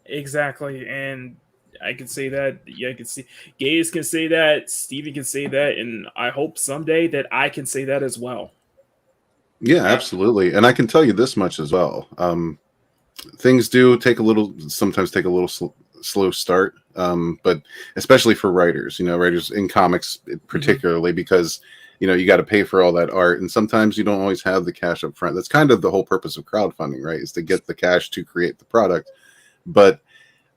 Exactly. And I can say that. Yeah, I can see Gaze can say that. Steven can say that. And I hope someday that I can say that as well. Yeah, absolutely. And I can tell you this much as well. Things do sometimes take a little slow start. But especially for writers, writers in comics particularly, because, you got to pay for all that art. And sometimes you don't always have the cash up front. That's kind of the whole purpose of crowdfunding, right? Is to get the cash to create the product. But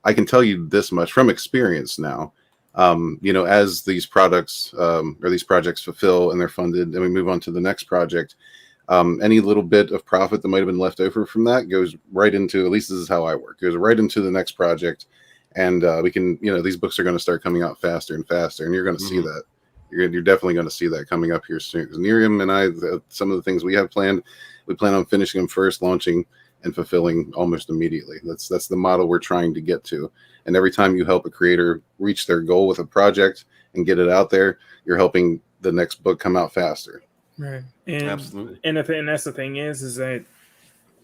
I can tell you this much from experience now, as these products or these projects fulfill and they're funded and we move on to the next project, any little bit of profit that might have been left over from that goes right into, at least this is how I work, goes right into the next project. And we can, these books are going to start coming out faster and faster. And you're going to see that. You're definitely going to see that coming up here soon. Miriam and I, some of the things we have planned, we plan on finishing them first, launching and fulfilling almost immediately. That's the model we're trying to get to. And every time you help a creator reach their goal with a project and get it out there, you're helping the next book come out faster. Right. And, absolutely. And that's the thing is that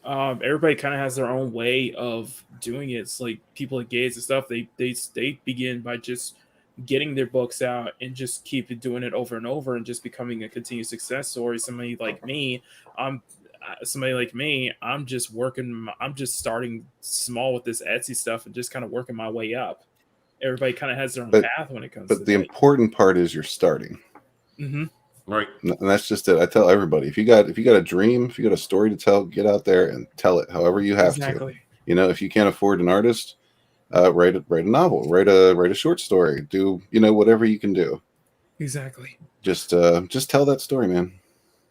everybody kind of has their own way of doing it. It's like people at Gaze and stuff. They begin by just getting their books out and just keep doing it over and over and just becoming a continued success story. Somebody like me, I'm just working. I'm just starting small with this Etsy stuff and just kind of working my way up. Everybody kind of has their own path when it comes to But the important part is you're starting. Mm-hmm. Right. And that's just it. I tell everybody, if you got a dream, if you got a story to tell, get out there and tell it however you have to. If you can't afford an artist, write a novel, write a short story, do whatever you can do. Exactly. Just tell that story, man.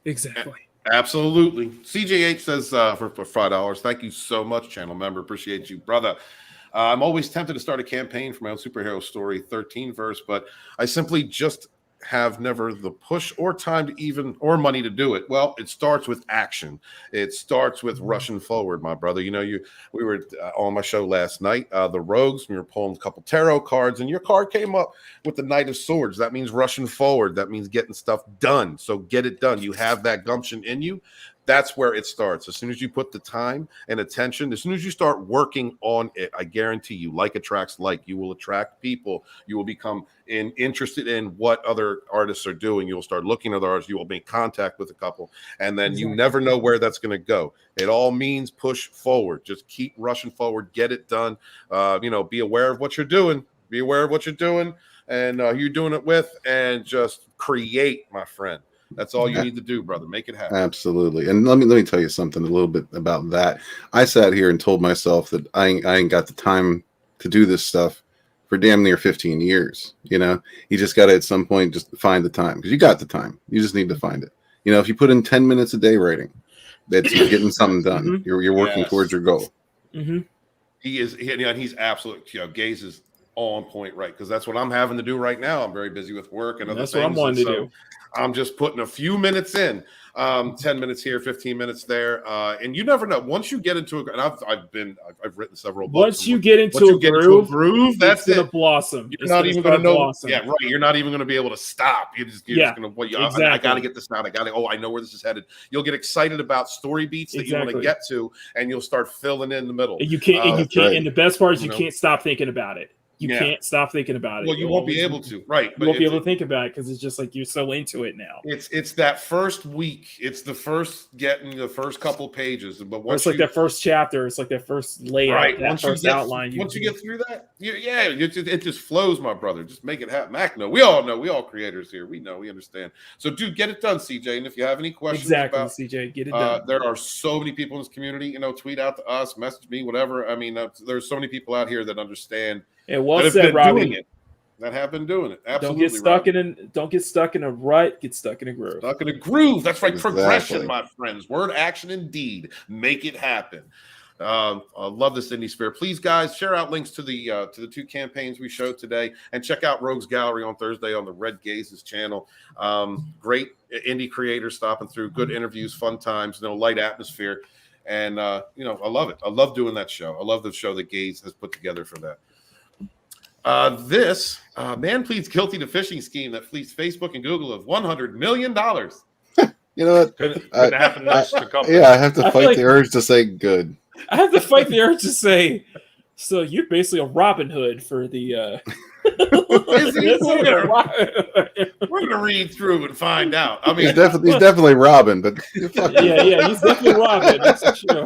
Exactly. Absolutely. CJH says for $5, thank you so much, channel member. Appreciate you, brother. I'm always tempted to start a campaign for my own superhero story, 13 verse, but I simply just have never the push or time to or money to do it. Well, it starts with action. It starts with rushing forward, my brother. We were on my show last night, the Rogues. We were pulling a couple tarot cards, and your card came up with the Knight of Swords. That means rushing forward. That means getting stuff done. So get it done. You have that gumption in you. That's where it starts. As soon as you put the time and attention, as soon as you start working on it, I guarantee you, like attracts like. You will attract people. You will become interested in what other artists are doing. You'll start looking at other artists. You will make contact with a couple, and then you never know where that's going to go. It all means push forward. Just keep rushing forward. Get it done. Be aware of what you're doing. Be aware of what you're doing and who you're doing it with, and just create, my friend. That's all you need to do, brother. Make it happen. Absolutely. And let me tell you something a little bit about that. I sat here and told myself that I ain't got the time to do this stuff for damn near 15 years. You just got to at some point just find the time, because you got the time. You just need to find it. If you put in 10 minutes a day writing, that's getting something done. Mm-hmm. You're working towards your goal. Mm-hmm. He's absolutely, Gaze is on point, right? Because that's what I'm having to do right now. I'm very busy with work and other things. That's what I'm wanting to do. I'm just putting a few minutes in, 10 minutes here, 15 minutes there, and you never know. Once you get into and I've written several books. Once you get into a groove, that's gonna blossom. You're not even gonna know. Blossom. Yeah, right. You're not even gonna be able to stop. You're just gonna. Exactly. I got to get this out. I know where this is headed. You'll get excited about story beats that you want to get to, and you'll start filling in the middle. And you can't. And the best part is you can't stop thinking about it. You can't stop thinking about it. Well, you won't be able to, right? You won't be able to think about it because it's just like you're so into it now. It's that first week. It's the first getting the first couple pages, but once it's like that first chapter. It's like that first layout, right? That first outline. Once you get through that, it just flows, my brother. Just make it happen. Mac, we all creators here. We know, we understand. So, dude, get it done, CJ. And if you have any questions, about CJ, get it done. There are so many people in this community. Tweet out to us, message me, whatever. I mean, there's so many people out here that understand. And well said, Robbie. That have been doing it. Absolutely. Don't get stuck in a rut. Get stuck in a groove. Stuck in a groove. That's right. Exactly. Progression, my friends. Word, action, and deed. Make it happen. I love this indie spirit. Please, guys, share out links to the 2 campaigns we showed today, and check out Rogue's Gallery on Thursday on the Red Gazes channel. Great indie creators stopping through, good interviews, fun times, light atmosphere, and I love it. I love doing that show. I love the show that Gaze has put together for that. This man pleads guilty to phishing scheme that fleeced Facebook and Google of $100 million. You know what? Couldn't happen next to company. Yeah, I have to fight the urge to say good. I have to fight the urge to say, so you're basically a Robin Hood for the. We're gonna read through and find out. I mean, he's definitely Robin, but he's definitely Robin. That's for sure.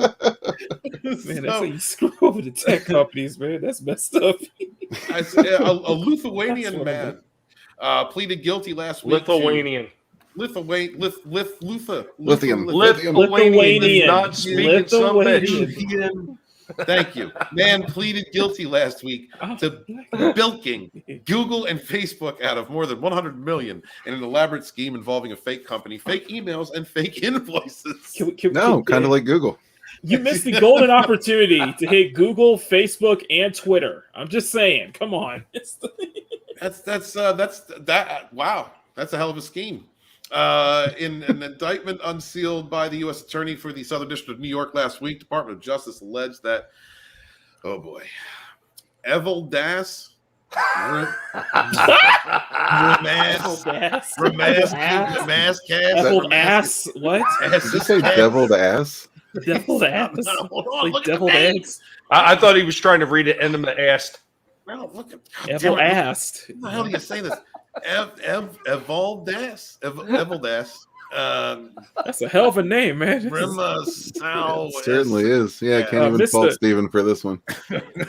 Man, that's how you screw over the tech companies, man. That's messed up. A Lithuanian man pleaded guilty last week. Lithuanian. Lithuanian. Not speaking some bitch. Thank you. Man pleaded guilty last week to bilking Google and Facebook out of more than $100 million in an elaborate scheme involving a fake company, fake emails, and fake invoices. Kind of like Google. You missed the golden opportunity to hit Google, Facebook, and Twitter. I'm just saying. Come on. Wow. That's a hell of a scheme. In an indictment unsealed by the U.S. Attorney for the Southern District of New York last week, Department of Justice alleged that, Evil Das, Deviled ass. What? Did you say deviled ass? Deviled ass. Like deviled ass. I thought he was trying to read it. Enema asked. No, look at Evil asked. How the hell do you say this? Evaldas. That's a hell of a name, man. It certainly is. Yeah, I can't even fault Steven for this one.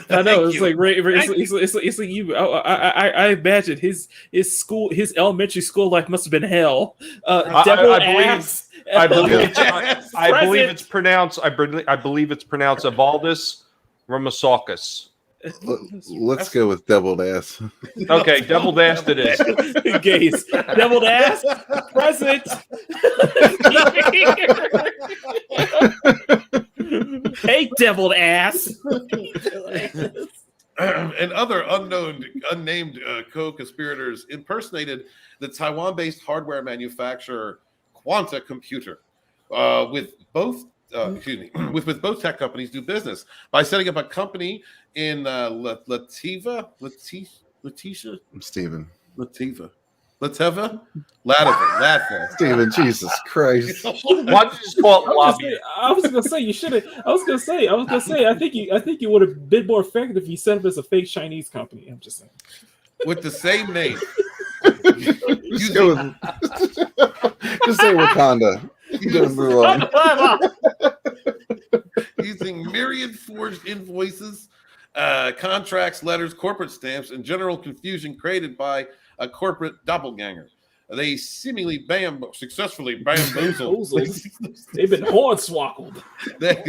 I know. It's like it's like you. I imagine his school, his elementary school life must have been hell. I believe it's pronounced Evaldus Ramasakis. Let's go with deviled ass. Okay, deviled ass it is. Gaze. Deviled ass. Present. Hey, deviled ass. And other unnamed co-conspirators impersonated the Taiwan-based hardware manufacturer Quanta Computer, with both tech companies do business by setting up a company in Lateva. Steven, Jesus Christ! Why don't you just call it lobby? I was gonna say you should have. I was gonna say. I think you would have been more effective if you set up as a fake Chinese company. I'm just saying. With the same name. Just say Wakanda. Just move on. Using myriad forged invoices, contracts, letters, corporate stamps, and general confusion created by a corporate doppelganger. They seemingly successfully bamboozled. They've been hornswoggled. They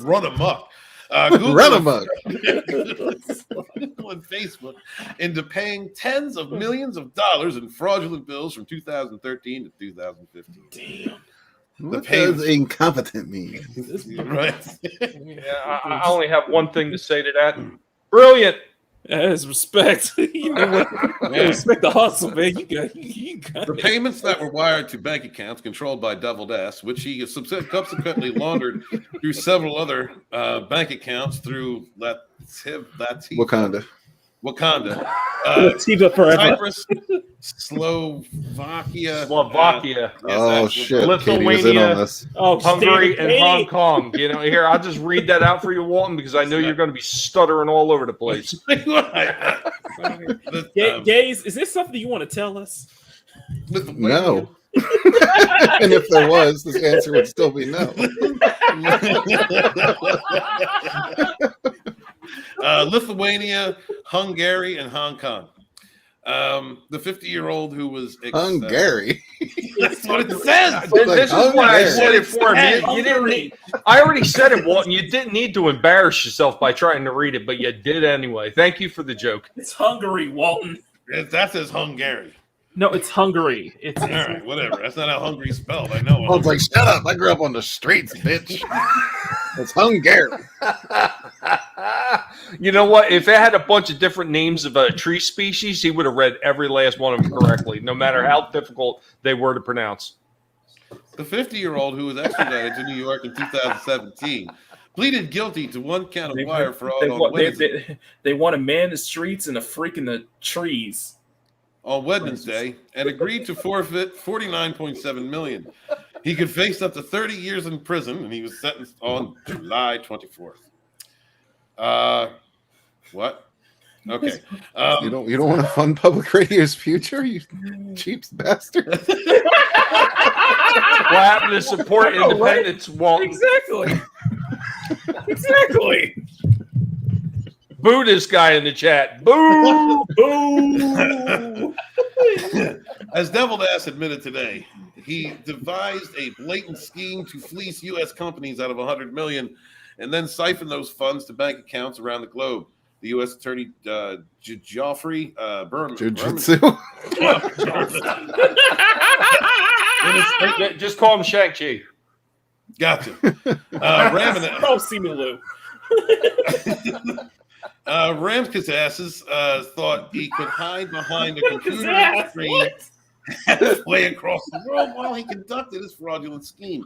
run amok. Run amok. Google and Facebook into paying tens of millions of dollars in fraudulent bills from 2013 to 2015. Damn. What does incompetent mean? Right. Yeah, I only have one thing to say to that. Brilliant. As respect. Respect the hustle, man. You got the payments that were wired to bank accounts controlled by Deviled Ass, which he subsequently laundered through several other bank accounts through Wakanda. Lativa forever. Cyprus, Slovakia. Shit. Lithuania, Hungary, and Hong Kong. Here, I'll just read that out for you, Walton, because I know you're going to be stuttering all over the place. Gaze, is this something you want to tell us? No. And if there was, this answer would still be no. Lithuania, Hungary, and Hong Kong. The 50-year-old who was Hungary. That's what it says. This is what I said it for him. You didn't need. I already said it, Walton. You didn't need to embarrass yourself by trying to read it, but you did anyway. Thank you for the joke. It's Hungary, Walton. That says Hungary. No, it's Hungary. It's All right, whatever. That's not how hungry spelled. I know. I was like, shut up! I grew up on the streets, bitch. It's Hungary. You know what? If it had a bunch of different names of a tree species, he would have read every last one of them correctly, no matter how difficult they were to pronounce. The 50-year-old who was extradited to New York in 2017 pleaded guilty to one count of wire fraud on Wednesday. They want to man the streets and a freak in the trees. On Wednesday, and agreed to forfeit $49.7 million. He could face up to 30 years in prison, and he was sentenced on July 24th. What? Okay. You don't want to fund public radio's future, you cheap bastard. What happened to support independence, Walton? Exactly. Exactly. Boo this guy in the chat. Boo! Boo! As Deviled Ass admitted today, he devised a blatant scheme to fleece U.S. companies out of $100 million and then siphon those funds to bank accounts around the globe. The U.S. Attorney Geoffrey Berman. Jiu-jitsu. Just call him Shang-Chi. Gotcha. Simu. Ramskus asses thought he could hide behind a computer screen halfway across the world while he conducted his fraudulent scheme.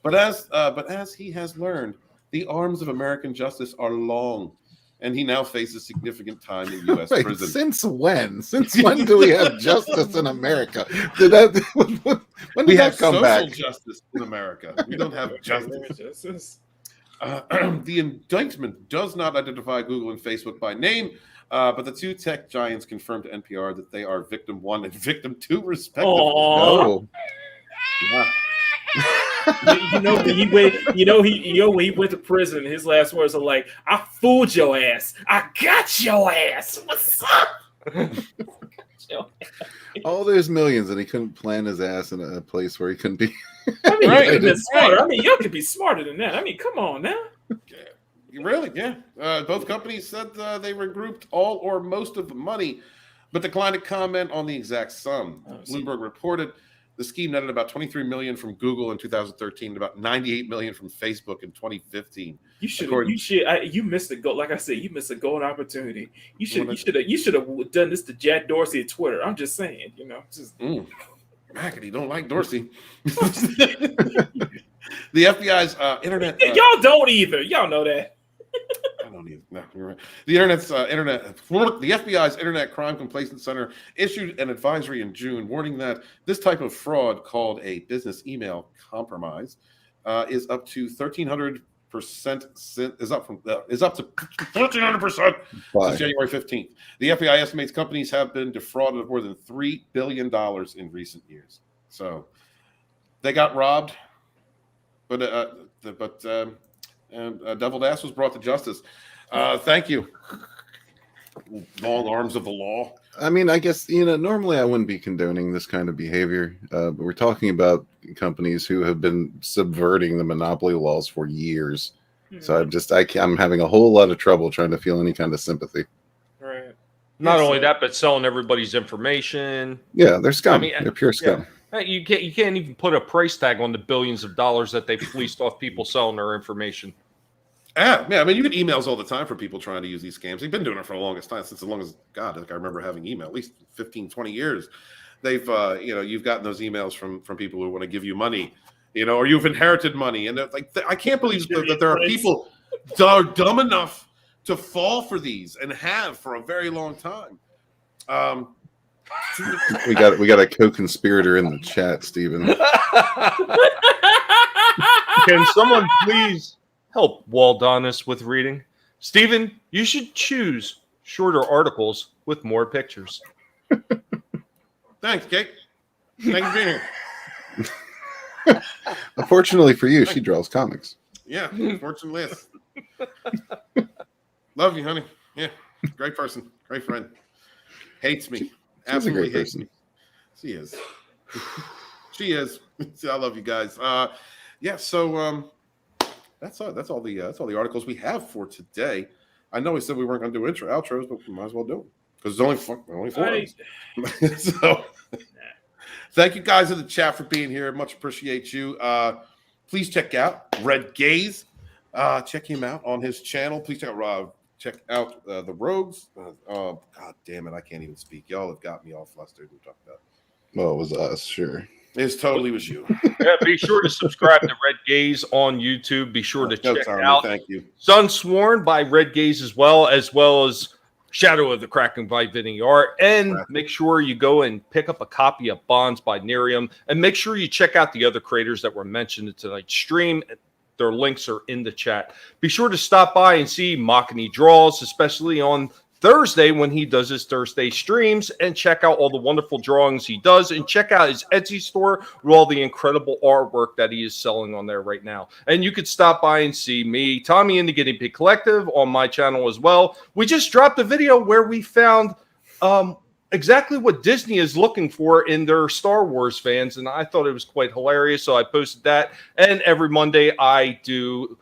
But as he has learned, the arms of American justice are long, and he now faces significant time in U.S. prison. Since when? Since when do we have justice in America? When did that come back? We have social justice in America. We don't have justice. The indictment does not identify Google and Facebook by name, but the two tech giants confirmed to NPR that they are victim 1 and victim 2, respectively. Oh. Yeah. When he went to prison, his last words are like, "I fooled your ass. I got your ass. What's up?" All those millions, and he couldn't plant his ass in a place where he couldn't be. I mean, you could be smarter. I mean, you could be smarter than that. I mean, come on now. Really? Yeah. Both companies said they regrouped all or most of the money, but declined to comment on the exact sum. Bloomberg reported the scheme netted about $23 million from Google in 2013, and about $98 million from Facebook in 2015. You missed a goal. Like I said, you missed a golden opportunity. You should have done this to Jack Dorsey at Twitter. I'm just saying, Mackety don't like Dorsey. The FBI's internet. Y'all don't either. Y'all know that. I don't either. No, you're right. The FBI's Internet Crime Complaint Center issued an advisory in June warning that this type of fraud, called a business email compromise, is up to 1,300%. Is up to 1,300% since January 15th. The FBI estimates companies have been defrauded of more than $3 billion in recent years. So they got robbed, but Deviled Ass was brought to justice. Thank you, long arms of the law. I mean, I guess, normally I wouldn't be condoning this kind of behavior, but we're talking about companies who have been subverting the monopoly laws for years. So I'm having a whole lot of trouble trying to feel any kind of sympathy. Right. Not only that, but selling everybody's information. Yeah, they're scum. They're pure scum. Yeah. You can't even put a price tag on the billions of dollars that they fleeced off people selling their information. Yeah, I mean, you get emails all the time from people trying to use these scams. They've been doing it for the longest time, since as long as, God, I remember having email, at least 15, 20 years. They've, you've gotten those emails from people who want to give you money, or you've inherited money. And I can't believe that there are people that are dumb enough to fall for these and have for a very long time. We got a co-conspirator in the chat, Stephen. Can someone please help Waldonis with reading? Stephen, you should choose shorter articles with more pictures. Thanks, Kate. Thank you for being here. Unfortunately for you, she draws comics. Yeah, unfortunately. Love you, honey. Yeah, great person, great friend. Hates me. Absolutely hates me. She is. She is. I love you guys. So that's all the articles we have for today. I know we said we weren't going to do outros, but we might as well do them because it's only 4 of them. So Thank you guys in the chat for being here. Much appreciate you. Please check out Red Gaze. Check him out on his channel. Please check out the Rogues. God damn it, I can't even speak. Y'all have got me all flustered. Well, it was us, sure. It totally was you. Yeah, be sure to subscribe to Red Gaze on YouTube. Be sure to check out Thank you. Sunsworn by Red Gaze as well as Shadow of the Kraken by Vinnieart. And make sure you go and pick up a copy of Bonds by Nerium. And make sure you check out the other creators that were mentioned in tonight's stream. Their links are in the chat. Be sure to stop by and see Machini Draws, especially on Thursday when he does his Thursday streams, and check out all the wonderful drawings he does, and check out his Etsy store with all the incredible artwork that he is selling on there right now. And you could stop by and see me, Tommy and the Guinea Pig Collective, on my channel as well. We just dropped a video where we found exactly what Disney is looking for in their Star Wars fans, and I thought it was quite hilarious, so I posted that. And every Monday I do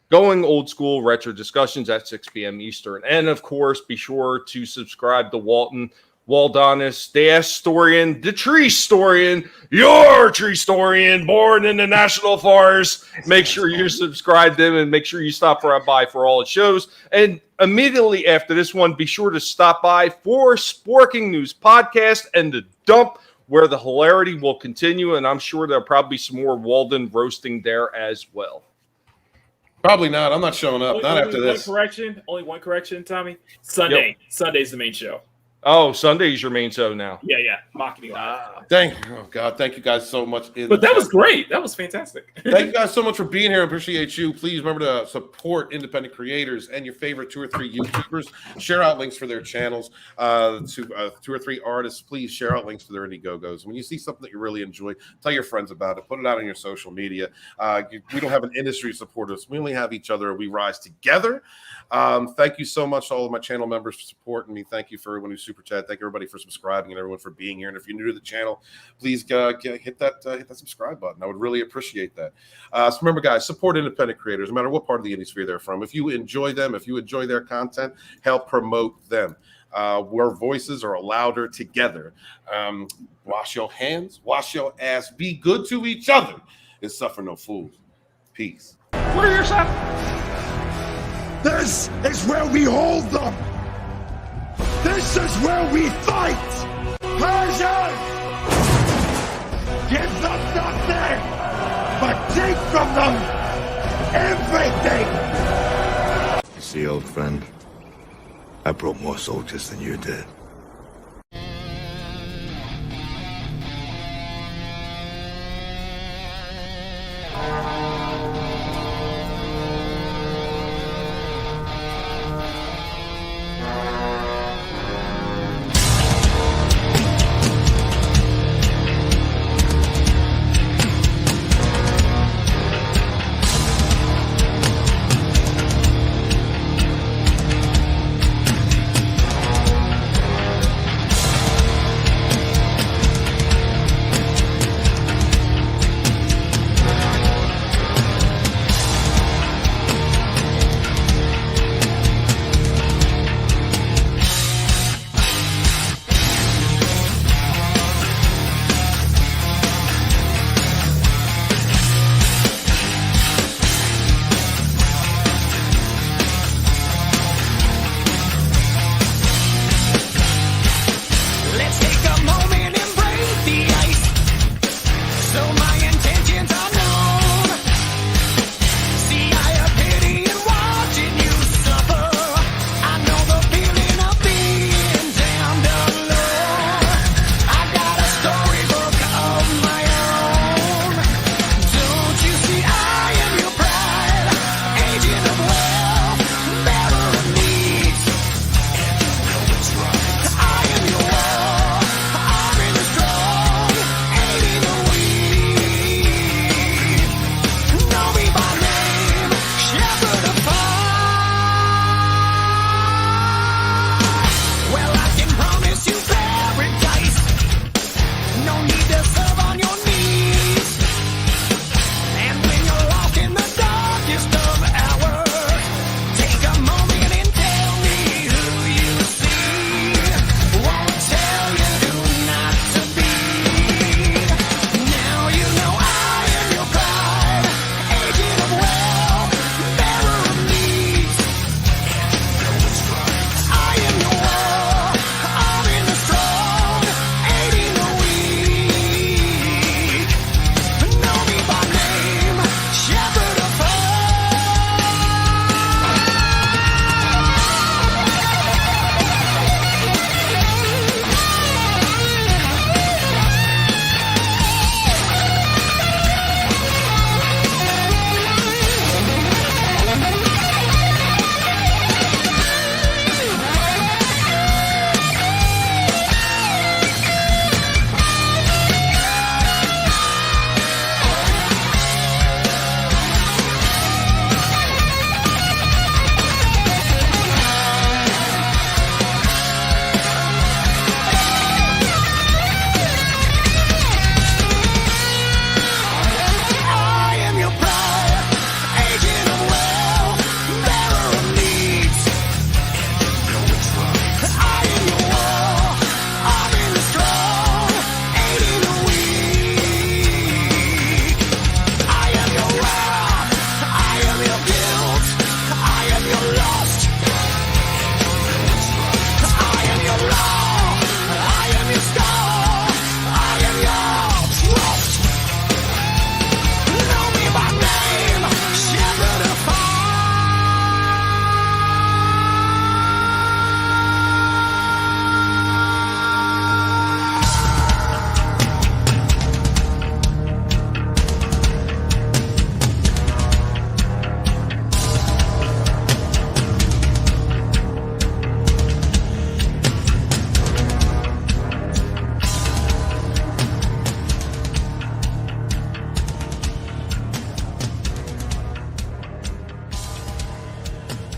Going Old School Retro Discussions at 6 p.m. Eastern. And, of course, be sure to subscribe to Walton, Waldonis, the Astorian, the Tree Storian, your Tree Storian, born in the National Forest. Make sure you subscribe to him and make sure you stop by for all the shows. And immediately after this one, be sure to stop by for Sporking News Podcast and The Dump, where the hilarity will continue. And I'm sure there'll probably be some more Walden roasting there as well. Probably not. I'm not showing up. Not after this. Only one correction, Tommy. Sunday. Yep. Sunday's the main show. Oh, Sunday's your main show now. Yeah. Mocking Thank you guys so much. But that was great. That was fantastic. Thank you guys so much for being here. I appreciate you. Please remember to support independent creators and your favorite 2 or 3 YouTubers. Share out links for their channels. 2 or 3 artists, please share out links for their Indiegogos. When you see something that you really enjoy, tell your friends about it. Put it out on your social media. We don't have an industry to support us. We only have each other. We rise together. Thank you so much to all of my channel members for supporting me. Thank you for everyone who super chat. Thank everybody for subscribing and everyone for being here. And if you're new to the channel, please hit that subscribe button. I would really appreciate that. So remember, guys, support independent creators, no matter what part of the industry they're from. If you enjoy them, if you enjoy their content, help promote them. Where voices are louder together. Wash your hands, wash your ass, be good to each other, and suffer no fools. Peace. Where yourself? This is where we hold them. This is where we fight. Persian! Give them nothing, but take from them everything. You see, old friend, I brought more soldiers than you did.